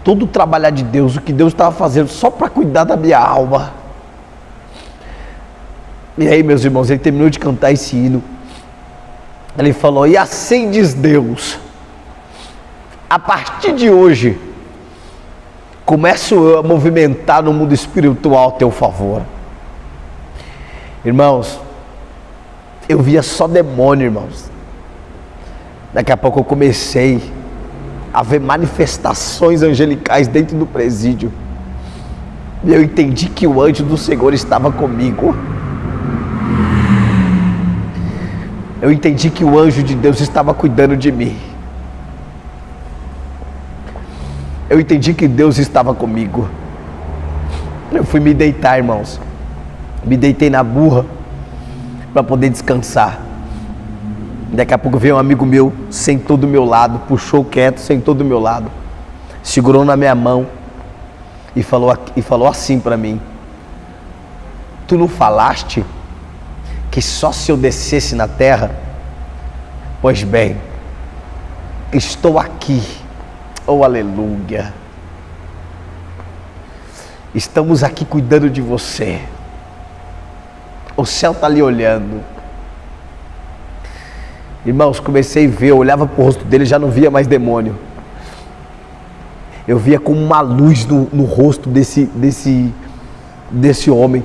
todo o trabalhar de Deus, o que Deus estava fazendo só para cuidar da minha alma. E aí, meus irmãos, ele terminou de cantar esse hino. Ele falou: e assim diz Deus, a partir de hoje começo eu a movimentar no mundo espiritual a teu favor. Irmãos, eu via só demônio, irmãos. Daqui a pouco eu comecei a ver manifestações angelicais dentro do presídio. E eu entendi que o anjo do Senhor estava comigo. Eu entendi que o anjo de Deus estava cuidando de mim. Eu entendi que Deus estava comigo. Eu fui me deitar, irmãos. Me deitei na burra para poder descansar. Daqui a pouco veio um amigo meu, sentou do meu lado, puxou quieto, sentou do meu lado, segurou na minha mão e falou assim para mim: tu não falaste que só se eu descesse na terra? Pois bem, estou aqui. Oh, aleluia. Estamos aqui cuidando de você. O céu está ali olhando. Irmãos, comecei a ver, eu olhava para o rosto dele, já não via mais demônio. Eu via como uma luz no rosto desse homem.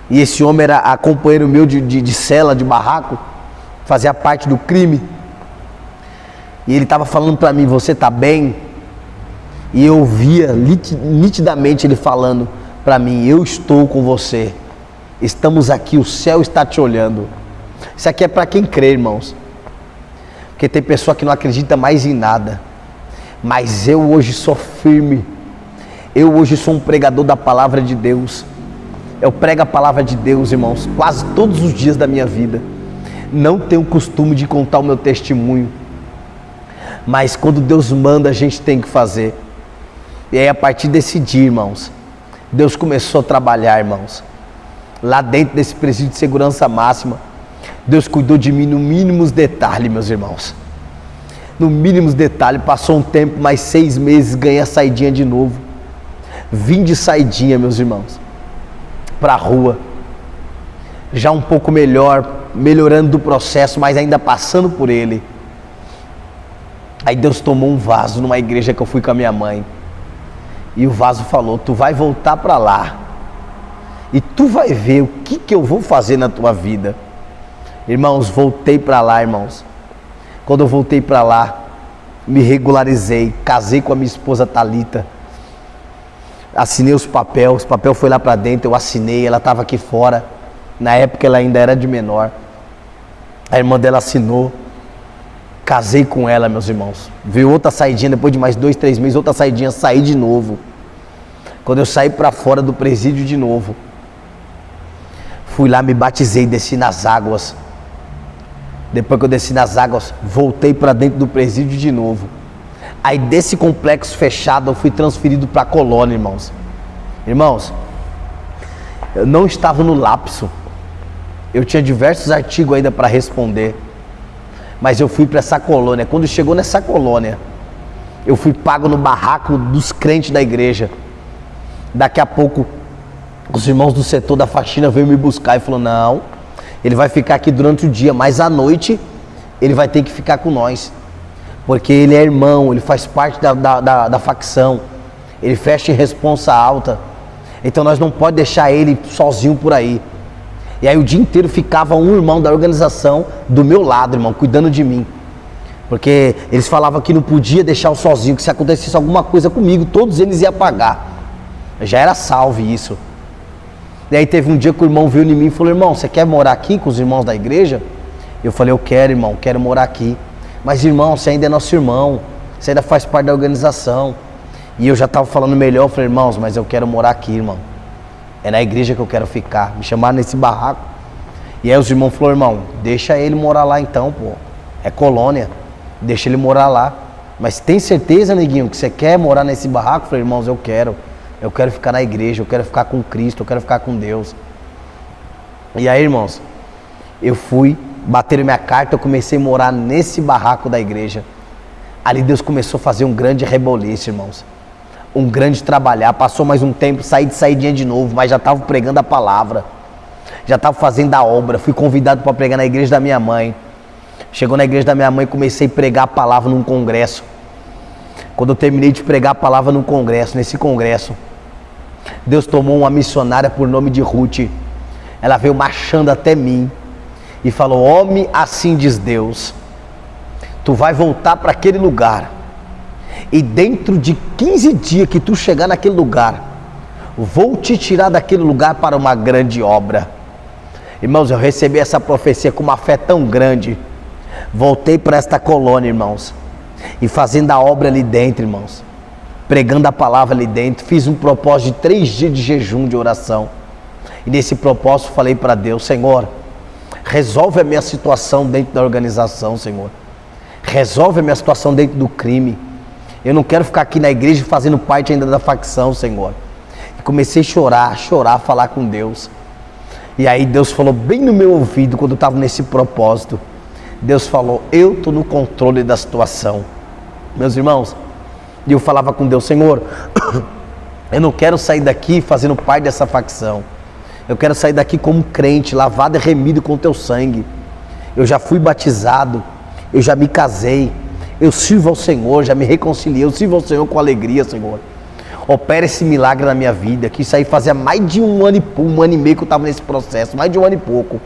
E esse homem era companheiro meu de cela, de barraco, fazia parte do crime. E ele estava falando para mim: você está bem? E eu via nitidamente ele falando para mim: eu estou com você. Estamos aqui, o céu está te olhando. Isso aqui é para quem crê, irmãos. Porque tem pessoa que não acredita mais em nada. Mas eu hoje sou firme. Eu hoje sou um pregador da palavra de Deus. Eu prego a palavra de Deus, irmãos, quase todos os dias da minha vida. Não tenho costume de contar o meu testemunho. Mas quando Deus manda, a gente tem que fazer. E aí, a partir desse dia, irmãos, Deus começou a trabalhar, irmãos. Lá dentro desse presídio de segurança máxima, Deus cuidou de mim no mínimos detalhes, meus irmãos. No mínimos detalhes. Passou um tempo, mais 6 meses, ganhei a saidinha de novo. Vim de saidinha, meus irmãos, para a rua. Já um pouco melhor, melhorando do processo, mas ainda passando por ele. Aí Deus tomou um vaso numa igreja que eu fui com a minha mãe. E o vaso falou: tu vai voltar para lá. E tu vai ver o que eu vou fazer na tua vida. Irmãos, voltei para lá, irmãos. Quando eu voltei para lá, me regularizei, casei com a minha esposa Thalita. Assinei os papéis, o papel foi lá para dentro, eu assinei, ela estava aqui fora. Na época ela ainda era de menor. A irmã dela assinou. Casei com ela, meus irmãos. Veio outra saidinha, depois de mais 2, 3 meses, outra saidinha, saí de novo. Quando eu saí para fora do presídio de novo, fui lá, me batizei, desci nas águas. Depois que eu desci nas águas, voltei para dentro do presídio de novo. Aí desse complexo fechado, eu fui transferido para a colônia, irmãos. Irmãos, eu não estava no lapso. Eu tinha diversos artigos ainda para responder. Mas eu fui para essa colônia. Quando chegou nessa colônia, eu fui pago no barraco dos crentes da igreja. Daqui a pouco, Os irmãos do setor da faxina veio me buscar e falou: não, ele vai ficar aqui durante o dia, mas à noite ele vai ter que ficar com nós, porque ele é irmão, ele faz parte da facção, ele fecha em responsa alta, então nós não podemos deixar ele sozinho por aí. E aí o dia inteiro ficava um irmão da organização do meu lado, irmão, cuidando de mim, porque eles falavam que não podia deixar eu sozinho, que se acontecesse alguma coisa comigo, todos eles iam pagar. Já era salve isso. E aí teve um dia que o irmão veio em mim e falou: irmão, você quer morar aqui com os irmãos da igreja? Eu falei: eu quero, irmão, quero morar aqui. Mas irmão, você ainda é nosso irmão, você ainda faz parte da organização. E eu já estava falando melhor, eu falei: irmãos, mas eu quero morar aqui, irmão. É na igreja que eu quero ficar. Me chamaram nesse barraco. E aí os irmãos falaram: irmão, deixa ele morar lá então, pô. É colônia, deixa ele morar lá. Mas tem certeza, neguinho, que você quer morar nesse barraco? Eu falei: irmãos, eu quero. Eu quero ficar na igreja, eu quero ficar com Cristo, eu quero ficar com Deus. E aí, irmãos, eu fui, bateram minha carta, eu comecei a morar nesse barraco da igreja. Ali Deus começou a fazer um grande reboliço, irmãos. Um grande trabalhar. Passou mais um tempo, saí de saidinha de novo, mas já estava pregando a palavra. Já estava fazendo a obra. Fui convidado para pregar na igreja da minha mãe. Chegou na igreja da minha mãe, comecei a pregar a palavra num congresso. Quando eu terminei de pregar a palavra num congresso, nesse congresso, Deus tomou uma missionária por nome de Ruth. Ela veio marchando até mim e falou: homem, assim diz Deus, tu vai voltar para aquele lugar, e dentro de 15 dias que tu chegar naquele lugar, vou te tirar daquele lugar para uma grande obra. Irmãos, eu recebi essa profecia com uma fé tão grande. Voltei para esta colônia, irmãos, e fazendo a obra ali dentro, irmãos, pregando a palavra ali dentro. Fiz um propósito de 3 dias de jejum, de oração. E nesse propósito falei para Deus: Senhor, resolve a minha situação dentro da organização, Senhor. Resolve a minha situação dentro do crime. Eu não quero ficar aqui na igreja fazendo parte ainda da facção, Senhor. E comecei a chorar, falar com Deus. E aí Deus falou bem no meu ouvido, quando eu estava nesse propósito. Deus falou: eu estou no controle da situação. Meus irmãos, e eu falava com Deus: Senhor, eu não quero sair daqui fazendo parte dessa facção. Eu quero sair daqui como crente, lavado e remido com o teu sangue. Eu já fui batizado, eu já me casei, eu sirvo ao Senhor, já me reconciliei, eu sirvo ao Senhor com alegria, Senhor. Opera esse milagre na minha vida, que isso aí fazia mais de um ano e meio que eu estava nesse processo, mais de um ano e pouco.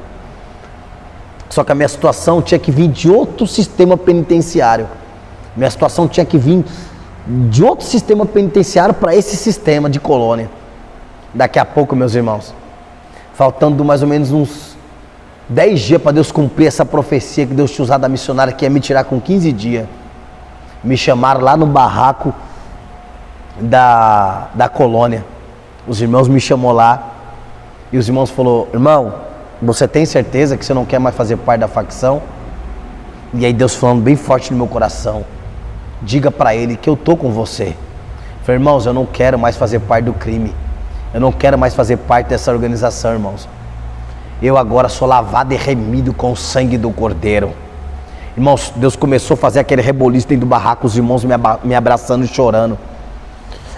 Só que a minha situação tinha que vir de outro sistema penitenciário. Minha situação tinha que vir de outro sistema penitenciário para esse sistema de colônia. Daqui a pouco, meus irmãos, faltando mais ou menos uns 10 dias para Deus cumprir essa profecia que Deus tinha usado da missionária, que ia me tirar com 15 dias, me chamaram lá no barraco da colônia. Os irmãos me chamou lá e os irmãos falaram: irmão, você tem certeza que você não quer mais fazer parte da facção? E aí Deus falando bem forte no meu coração: diga para ele que eu tô com você. Eu falei: irmãos, eu não quero mais fazer parte do crime, eu não quero mais fazer parte dessa organização, irmãos. Eu agora sou lavado e remido com o sangue do Cordeiro. Irmãos, Deus começou a fazer aquele reboliço dentro do barraco, os irmãos me abraçando e chorando.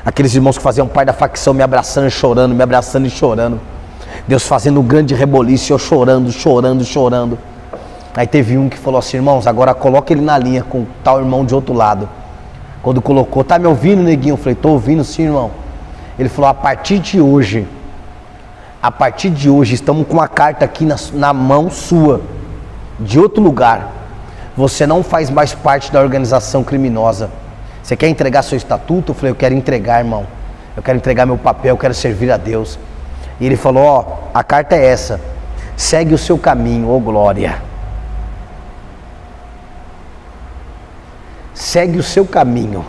Aqueles irmãos que faziam parte da facção me abraçando e chorando, me abraçando e chorando. Deus fazendo um grande reboliço, eu chorando. Aí teve um que falou assim: irmãos, agora coloca ele na linha com tal irmão de outro lado. Quando colocou: tá me ouvindo, neguinho? Eu falei: tô ouvindo sim, irmão. Ele falou: a partir de hoje, estamos com uma carta aqui na mão sua, de outro lugar. Você não faz mais parte da organização criminosa. Você quer entregar seu estatuto? Eu falei: eu quero entregar, irmão. Eu quero entregar meu papel, eu quero servir a Deus. E ele falou: ó, a carta é essa. Segue o seu caminho, ô glória. Segue o seu caminho.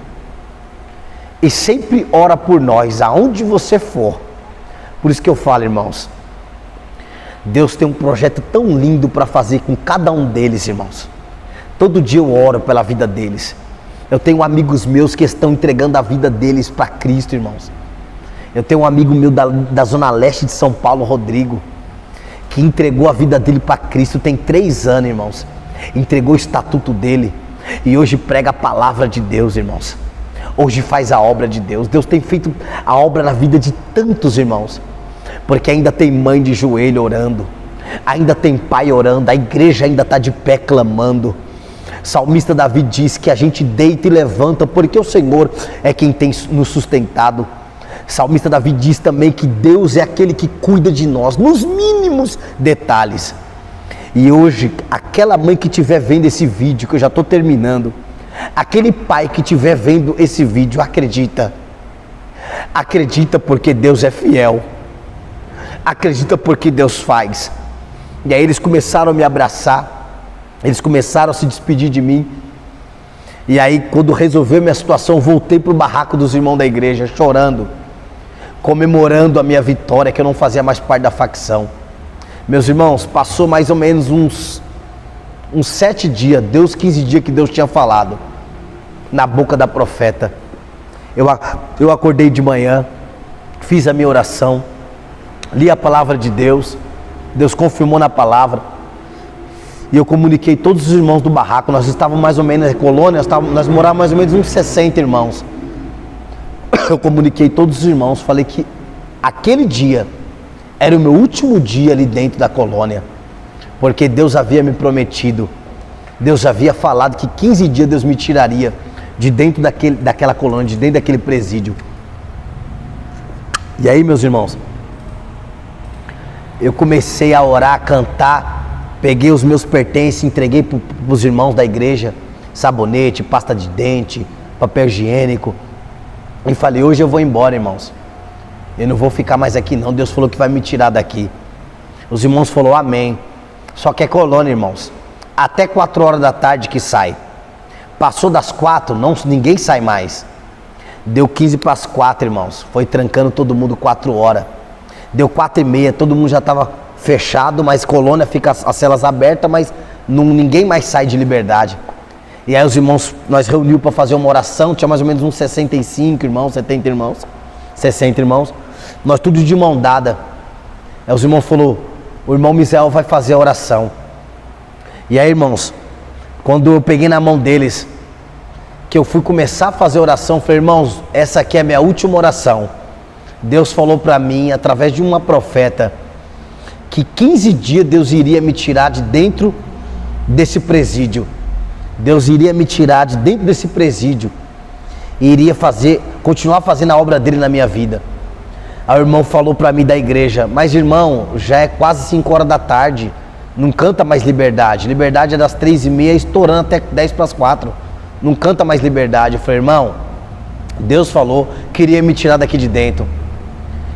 E sempre ora por nós, aonde você for. Por isso que eu falo, irmãos, Deus tem um projeto tão lindo para fazer com cada um deles, irmãos. Todo dia eu oro pela vida deles. Eu tenho amigos meus que estão entregando a vida deles para Cristo, irmãos. Eu tenho um amigo meu da Zona Leste de São Paulo, Rodrigo, que entregou a vida dele para Cristo tem 3 anos, irmãos. Entregou o estatuto dele e hoje prega a palavra de Deus, irmãos. Hoje faz a obra de Deus. Deus tem feito a obra na vida de tantos irmãos. porque ainda tem mãe de joelho orando, ainda tem pai orando, a igreja ainda está de pé clamando. Salmista Davi diz que a gente deita e levanta porque o Senhor é quem tem nos sustentado. Salmista Davi diz também que Deus é aquele que cuida de nós nos mínimos detalhes. E hoje, aquela mãe que estiver vendo esse vídeo, que eu já estou terminando, aquele pai que estiver vendo esse vídeo, acredita porque Deus é fiel, acredita porque Deus faz. E aí eles começaram a me abraçar, eles começaram a se despedir de mim. E aí, quando resolveu minha situação, voltei para o barraco dos irmãos da igreja, chorando, comemorando a minha vitória, que eu não fazia mais parte da facção. Meus irmãos, passou mais ou menos uns 7 dias, 15 dias que Deus tinha falado na boca da profeta. Eu acordei de manhã, fiz a minha oração, li a palavra de Deus, Deus confirmou na palavra, e eu comuniquei todos os irmãos do barraco. Nós estávamos mais ou menos na colônia, nós morávamos mais ou menos uns 60 irmãos. Eu comuniquei todos os irmãos, falei que aquele dia era o meu último dia ali dentro da colônia, porque Deus havia me prometido, Deus havia falado que 15 dias Deus me tiraria de dentro daquela colônia, de dentro daquele presídio. E aí, meus irmãos, eu comecei a orar, a cantar, peguei os meus pertences, entreguei para os irmãos da igreja, sabonete, pasta de dente, papel higiênico, e falei, hoje eu vou embora, irmãos, eu não vou ficar mais aqui não, Deus falou que vai me tirar daqui. Os irmãos falaram amém. Só que é colônia, irmãos, até 4 horas da tarde que sai. Passou das 4, ninguém sai mais. Deu 15 para as 4, irmãos, foi trancando todo mundo 4 horas. Deu 4h30, todo mundo já estava fechado, mas colônia fica as celas abertas, mas ninguém mais sai de liberdade. E aí os irmãos, nós reunimos para fazer uma oração, tinha mais ou menos uns 65 irmãos, 70 irmãos, 60 irmãos, nós tudo de mão dada. Aí os irmãos falaram, o irmão Misael vai fazer a oração. E aí, irmãos, quando eu peguei na mão deles, que eu fui começar a fazer a oração, eu falei, irmãos, essa aqui é a minha última oração. Deus falou para mim, através de uma profeta, que 15 dias Deus iria me tirar de dentro desse presídio. Deus iria me tirar de dentro desse presídio e iria continuar fazendo a obra dele na minha vida. Aí o irmão falou para mim da igreja, mas irmão, já é quase 5 horas da tarde, não canta mais liberdade. Liberdade é das 3h30, estourando até 10 para as 4. Não canta mais liberdade. Eu falei, irmão, Deus falou que iria me tirar daqui de dentro.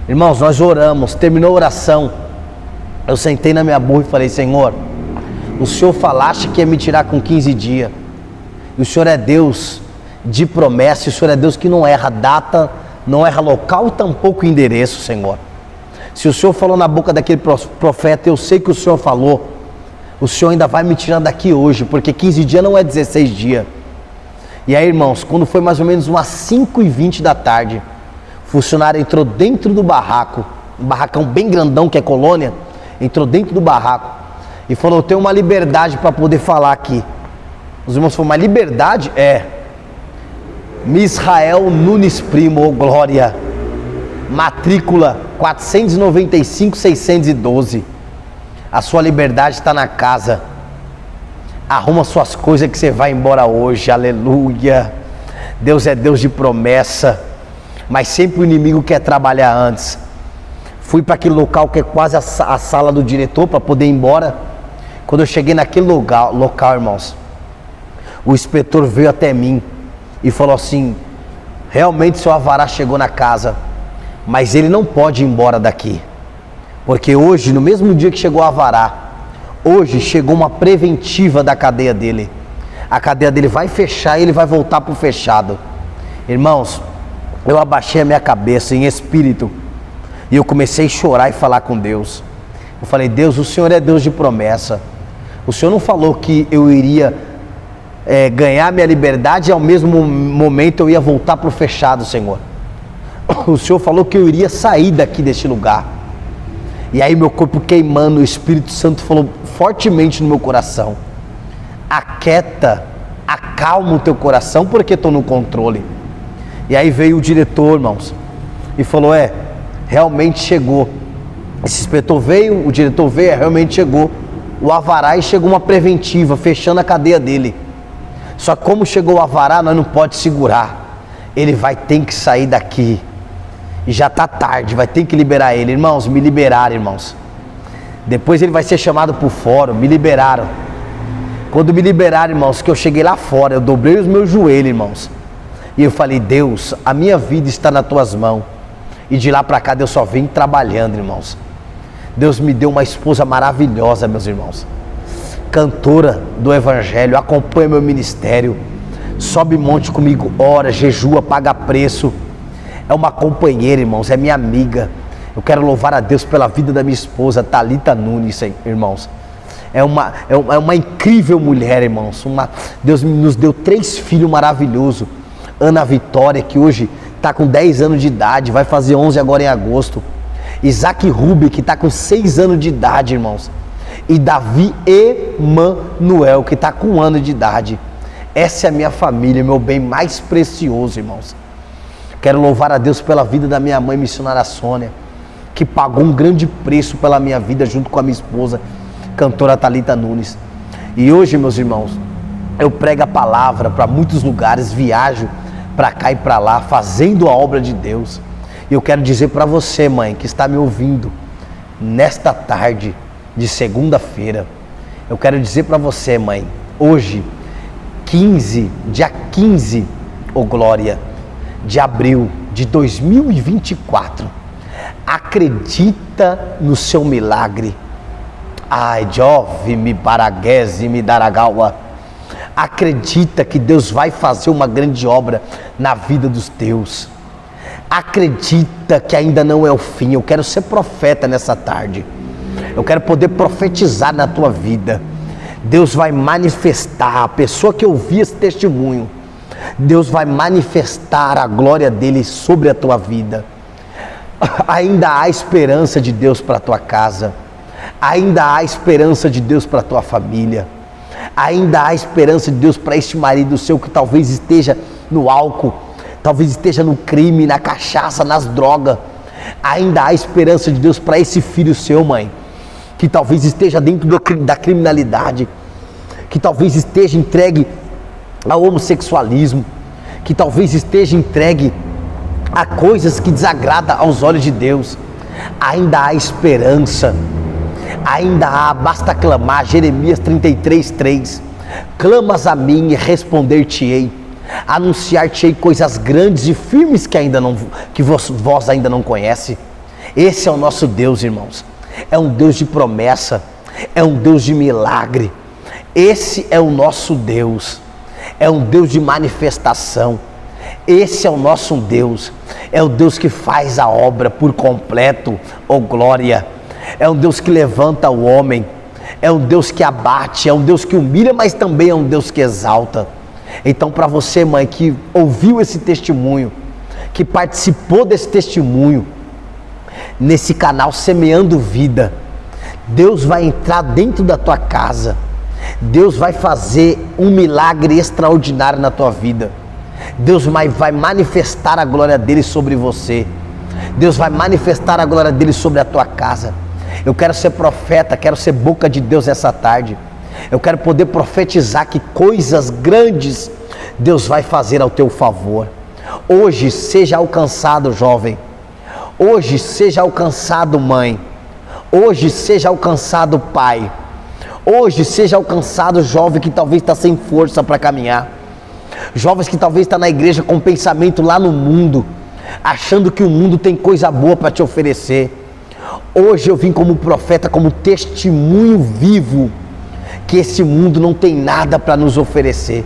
Irmãos, nós oramos, terminou a oração, eu sentei na minha burra e falei, Senhor, o Senhor falaste que ia me tirar com 15 dias. E o Senhor é Deus de promessa, e o Senhor é Deus que não erra data, não erra local, tampouco endereço, Senhor. Se o Senhor falou na boca daquele profeta, eu sei que o Senhor falou, o Senhor ainda vai me tirar daqui hoje, porque 15 dias não é 16 dias. E aí, irmãos, quando foi mais ou menos umas 5h20 da tarde, o funcionário entrou dentro do barraco, um barracão bem grandão que é colônia, entrou dentro do barraco e falou, eu tenho uma liberdade para poder falar aqui. Os irmãos falaram, mas liberdade? É. Misrael Nunes Primo, oh glória, matrícula 495-612, a sua liberdade está na casa, arruma suas coisas que você vai embora hoje, aleluia. Deus é Deus de promessa, mas sempre o inimigo quer trabalhar antes. Fui para aquele local que é quase a sala do diretor para poder ir embora. Quando eu cheguei naquele local, irmãos, o inspetor veio até mim e falou assim, realmente seu Avará chegou na casa, mas ele não pode ir embora daqui, porque hoje, no mesmo dia que chegou o Avará, hoje chegou uma preventiva da cadeia dele. A cadeia dele vai fechar e ele vai voltar para o fechado. Irmãos, eu abaixei a minha cabeça em espírito e eu comecei a chorar e falar com Deus. Eu falei, Deus, o Senhor é Deus de promessa. O Senhor não falou que eu iria ganhar minha liberdade e ao mesmo momento eu ia voltar para o fechado, Senhor. O Senhor falou que eu iria sair daqui deste lugar. E aí meu corpo queimando, o Espírito Santo falou fortemente no meu coração, aquieta, acalma o teu coração, porque estou no controle. E aí veio o diretor, irmãos, e falou, realmente chegou Esse inspetor veio, o diretor veio, realmente chegou o alvará e chegou uma preventiva, fechando a cadeia dele. Só que como chegou o alvará, nós não pode segurar. Ele vai ter que sair daqui. E já está tarde, vai ter que liberar ele. Irmãos, me liberaram, irmãos. Depois ele vai ser chamado por fora, me liberaram. Quando me liberaram, irmãos, que eu cheguei lá fora, eu dobrei os meus joelhos, irmãos. E eu falei, Deus, a minha vida está nas tuas mãos. E de lá para cá, Deus só vem trabalhando, irmãos. Deus me deu uma esposa maravilhosa, meus irmãos. Cantora do Evangelho, acompanha meu ministério. Sobe monte comigo, ora, jejua, paga preço. É uma companheira, irmãos, é minha amiga. Eu quero louvar a Deus pela vida da minha esposa, Thalita Nunes, irmãos. É uma incrível mulher, irmãos. Deus nos deu 3 filhos maravilhosos. Ana Vitória, que hoje está com 10 anos de idade, vai fazer 11 agora em agosto. Isaac Rubi, que está com 6 anos de idade, irmãos. E Davi Emanuel, que está com 1 ano de idade. Essa é a minha família, meu bem mais precioso, irmãos. Quero louvar a Deus pela vida da minha mãe missionária Sônia, que pagou um grande preço pela minha vida junto com a minha esposa, cantora Thalita Nunes. E hoje, meus irmãos, eu prego a palavra para muitos lugares, viajo para cá e para lá, fazendo a obra de Deus. E eu quero dizer para você, mãe, que está me ouvindo nesta tarde de segunda-feira, eu quero dizer para você, mãe, hoje, dia 15, ô glória, de abril de 2024, acredita no seu milagre. Ai, Jove me baraguese me daragawa. Acredita que Deus vai fazer uma grande obra na vida dos teus. Acredita que ainda não é o fim. Eu quero ser profeta nessa tarde. Eu quero poder profetizar na tua vida. Deus vai manifestar, a pessoa que ouvir esse testemunho, Deus vai manifestar a glória dele sobre a tua vida. Ainda há esperança de Deus para a tua casa. Ainda há esperança de Deus para a tua família. Ainda há esperança de Deus para este marido seu que talvez esteja no álcool, talvez esteja no crime, na cachaça, nas drogas. Ainda há esperança de Deus para esse filho seu, mãe, que talvez esteja dentro da criminalidade, que talvez esteja entregue ao homossexualismo, que talvez esteja entregue a coisas que desagradam aos olhos de Deus. Ainda há esperança. Ainda há, basta clamar, Jeremias 33:3. Clamas a mim e responder-te-ei. Anunciar-te-ei coisas grandes e firmes que vós ainda não conhece. Esse é o nosso Deus, irmãos. É um Deus de promessa. É um Deus de milagre. Esse é o nosso Deus. É um Deus de manifestação. Esse é o nosso Deus. É o Deus que faz a obra por completo, oh glória. É um Deus que levanta o homem, é um Deus que abate, é um Deus que humilha, mas também é um Deus que exalta. Então, para você, mãe, que ouviu esse testemunho, que participou desse testemunho, nesse canal Semeando Vida, Deus vai entrar dentro da tua casa, Deus vai fazer um milagre extraordinário na tua vida. Deus vai manifestar a glória dele sobre você. Deus vai manifestar a glória dele sobre a tua casa. Eu quero ser profeta, quero ser boca de Deus essa tarde. Eu quero poder profetizar que coisas grandes Deus vai fazer ao teu favor. Hoje seja alcançado, jovem. Hoje seja alcançado, mãe. Hoje seja alcançado, pai. Hoje seja alcançado, jovem que talvez está sem força para caminhar. Jovens que talvez estão na igreja com pensamento lá no mundo, achando que o mundo tem coisa boa para te oferecer. Hoje eu vim como profeta, como testemunho vivo, que esse mundo não tem nada para nos oferecer,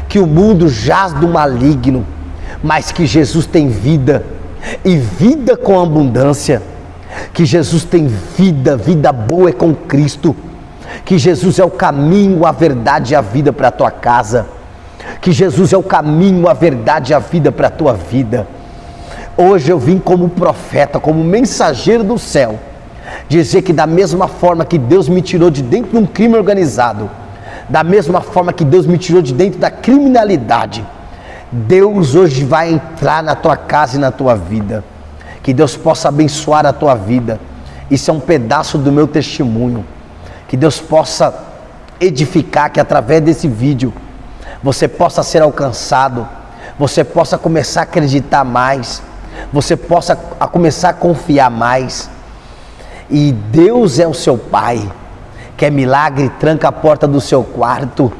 que o mundo jaz do maligno, mas que Jesus tem vida, e vida com abundância, que Jesus tem vida, vida boa é com Cristo, que Jesus é o caminho, a verdade e a vida para a tua casa, que Jesus é o caminho, a verdade e a vida para a tua vida. Hoje eu vim como profeta, como mensageiro do céu, dizer que da mesma forma que Deus me tirou de dentro de um crime organizado, da mesma forma que Deus me tirou de dentro da criminalidade, Deus hoje vai entrar na tua casa e na tua vida. Que Deus possa abençoar a tua vida Isso é um pedaço do meu testemunho. Que Deus possa edificar, que através desse vídeo você possa ser alcançado, você possa começar a acreditar mais, você possa começar a confiar mais. E Deus é o seu Pai. Quer milagre? Tranca a porta do seu quarto,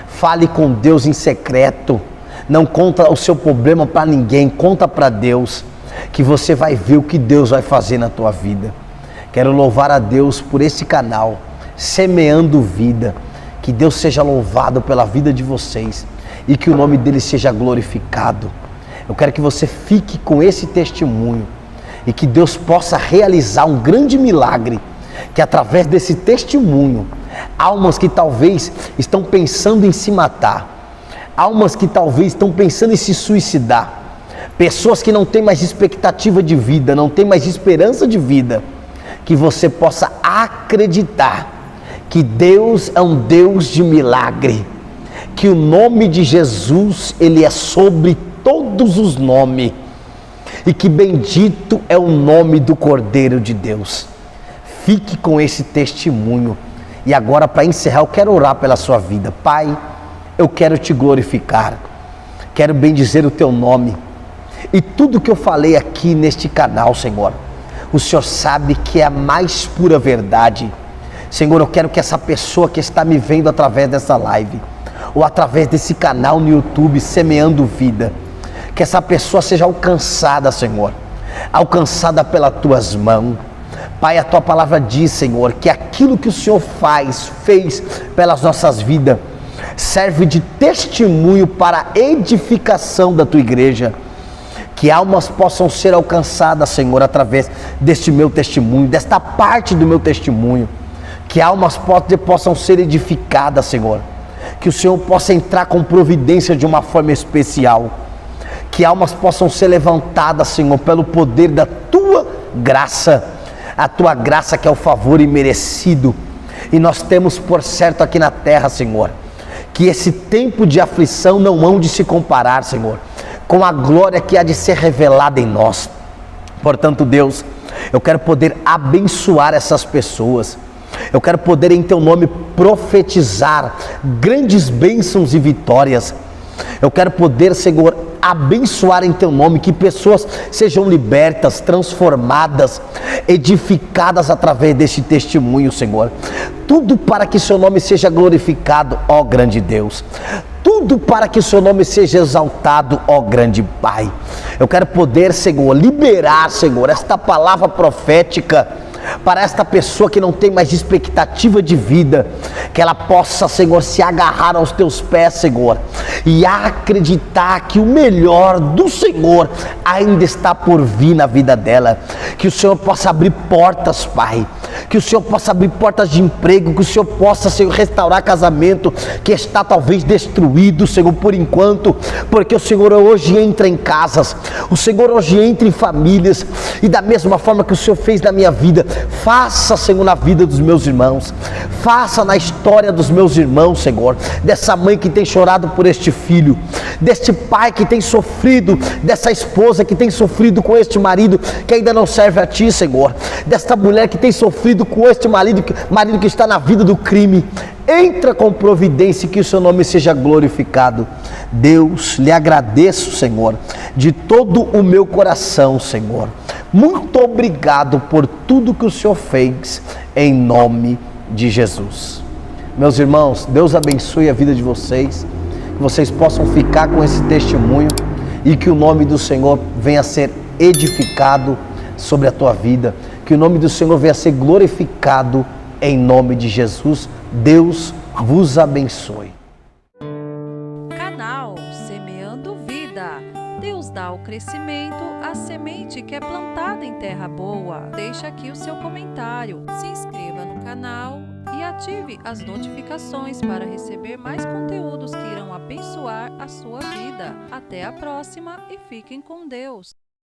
fale com Deus em secreto, não conta o seu problema para ninguém, conta para Deus, que você vai ver o que Deus vai fazer na tua vida. Quero louvar a Deus por esse canal, Semeando Vida. Que Deus seja louvado pela vida de vocês e que o nome dele seja glorificado. Eu quero que você fique com esse testemunho e que Deus possa realizar um grande milagre, que através desse testemunho, almas que talvez estão pensando em se matar, almas que talvez estão pensando em se suicidar, pessoas que não têm mais expectativa de vida, não têm mais esperança de vida, que você possa acreditar que Deus é um Deus de milagre, que o nome de Jesus, ele é sobre todos os nomes, e que bendito é o nome do Cordeiro de Deus. Fique com esse testemunho. E agora, para encerrar, eu quero orar pela sua vida. Pai, eu quero te glorificar, quero bendizer o teu nome, e tudo que eu falei aqui neste canal, Senhor, o Senhor sabe que é a mais pura verdade. Senhor, eu quero que essa pessoa que está me vendo através dessa live, ou através desse canal no YouTube, Semeando Vida, que essa pessoa seja alcançada, Senhor, alcançada pelas tuas mãos. Pai, a tua palavra diz, Senhor, que aquilo que o Senhor fez pelas nossas vidas, serve de testemunho para a edificação da tua igreja. Que almas possam ser alcançadas, Senhor, através deste meu testemunho, desta parte do meu testemunho. Que almas possam ser edificadas, Senhor. Que o Senhor possa entrar com providência de uma forma especial. Que almas possam ser levantadas, Senhor, pelo poder da tua graça. A tua graça que é o favor imerecido. E nós temos por certo aqui na terra, Senhor, que esse tempo de aflição não hão de se comparar, Senhor, com a glória que há de ser revelada em nós. Portanto, Deus, eu quero poder abençoar essas pessoas. Eu quero poder em teu nome profetizar grandes bênçãos e vitórias. Eu quero poder, Senhor, abençoar em teu nome, que pessoas sejam libertas, transformadas, edificadas através deste testemunho, Senhor. Tudo para que seu nome seja glorificado, ó grande Deus. Tudo para que o seu nome seja exaltado, ó grande Pai. Eu quero poder, Senhor, liberar, Senhor, esta palavra profética para esta pessoa que não tem mais expectativa de vida, que ela possa, Senhor, se agarrar aos teus pés, Senhor, e acreditar que o melhor do Senhor ainda está por vir na vida dela. Que o Senhor possa abrir portas, Pai, que o Senhor possa abrir portas de emprego, que o Senhor possa, Senhor, restaurar casamento que está talvez destruído, Senhor, por enquanto, porque o Senhor hoje entra em casas, o Senhor hoje entra em famílias, e da mesma forma que o Senhor fez na minha vida, faça, Senhor, na vida dos meus irmãos, faça na história dos meus irmãos, Senhor, dessa mãe que tem chorado por este filho, deste pai que tem sofrido, dessa esposa que tem sofrido com este marido que ainda não serve a ti, Senhor, desta mulher que tem sofrido com este marido que está na vida do crime. Entra com providência e que o seu nome seja glorificado. Deus, lhe agradeço, Senhor, de todo o meu coração, Senhor. Muito obrigado por tudo que o Senhor fez, em nome de Jesus. Meus irmãos, Deus abençoe a vida de vocês, que vocês possam ficar com esse testemunho e que o nome do Senhor venha a ser edificado sobre a tua vida, que o nome do Senhor venha a ser glorificado em nome de Jesus. Deus vos abençoe. Canal Semeando Vida. Deus dá o crescimento à semente que é plantada em terra boa. Deixa aqui o seu comentário, se inscreva no canal e ative as notificações para receber mais conteúdos que irão abençoar a sua vida. Até a próxima e fiquem com Deus.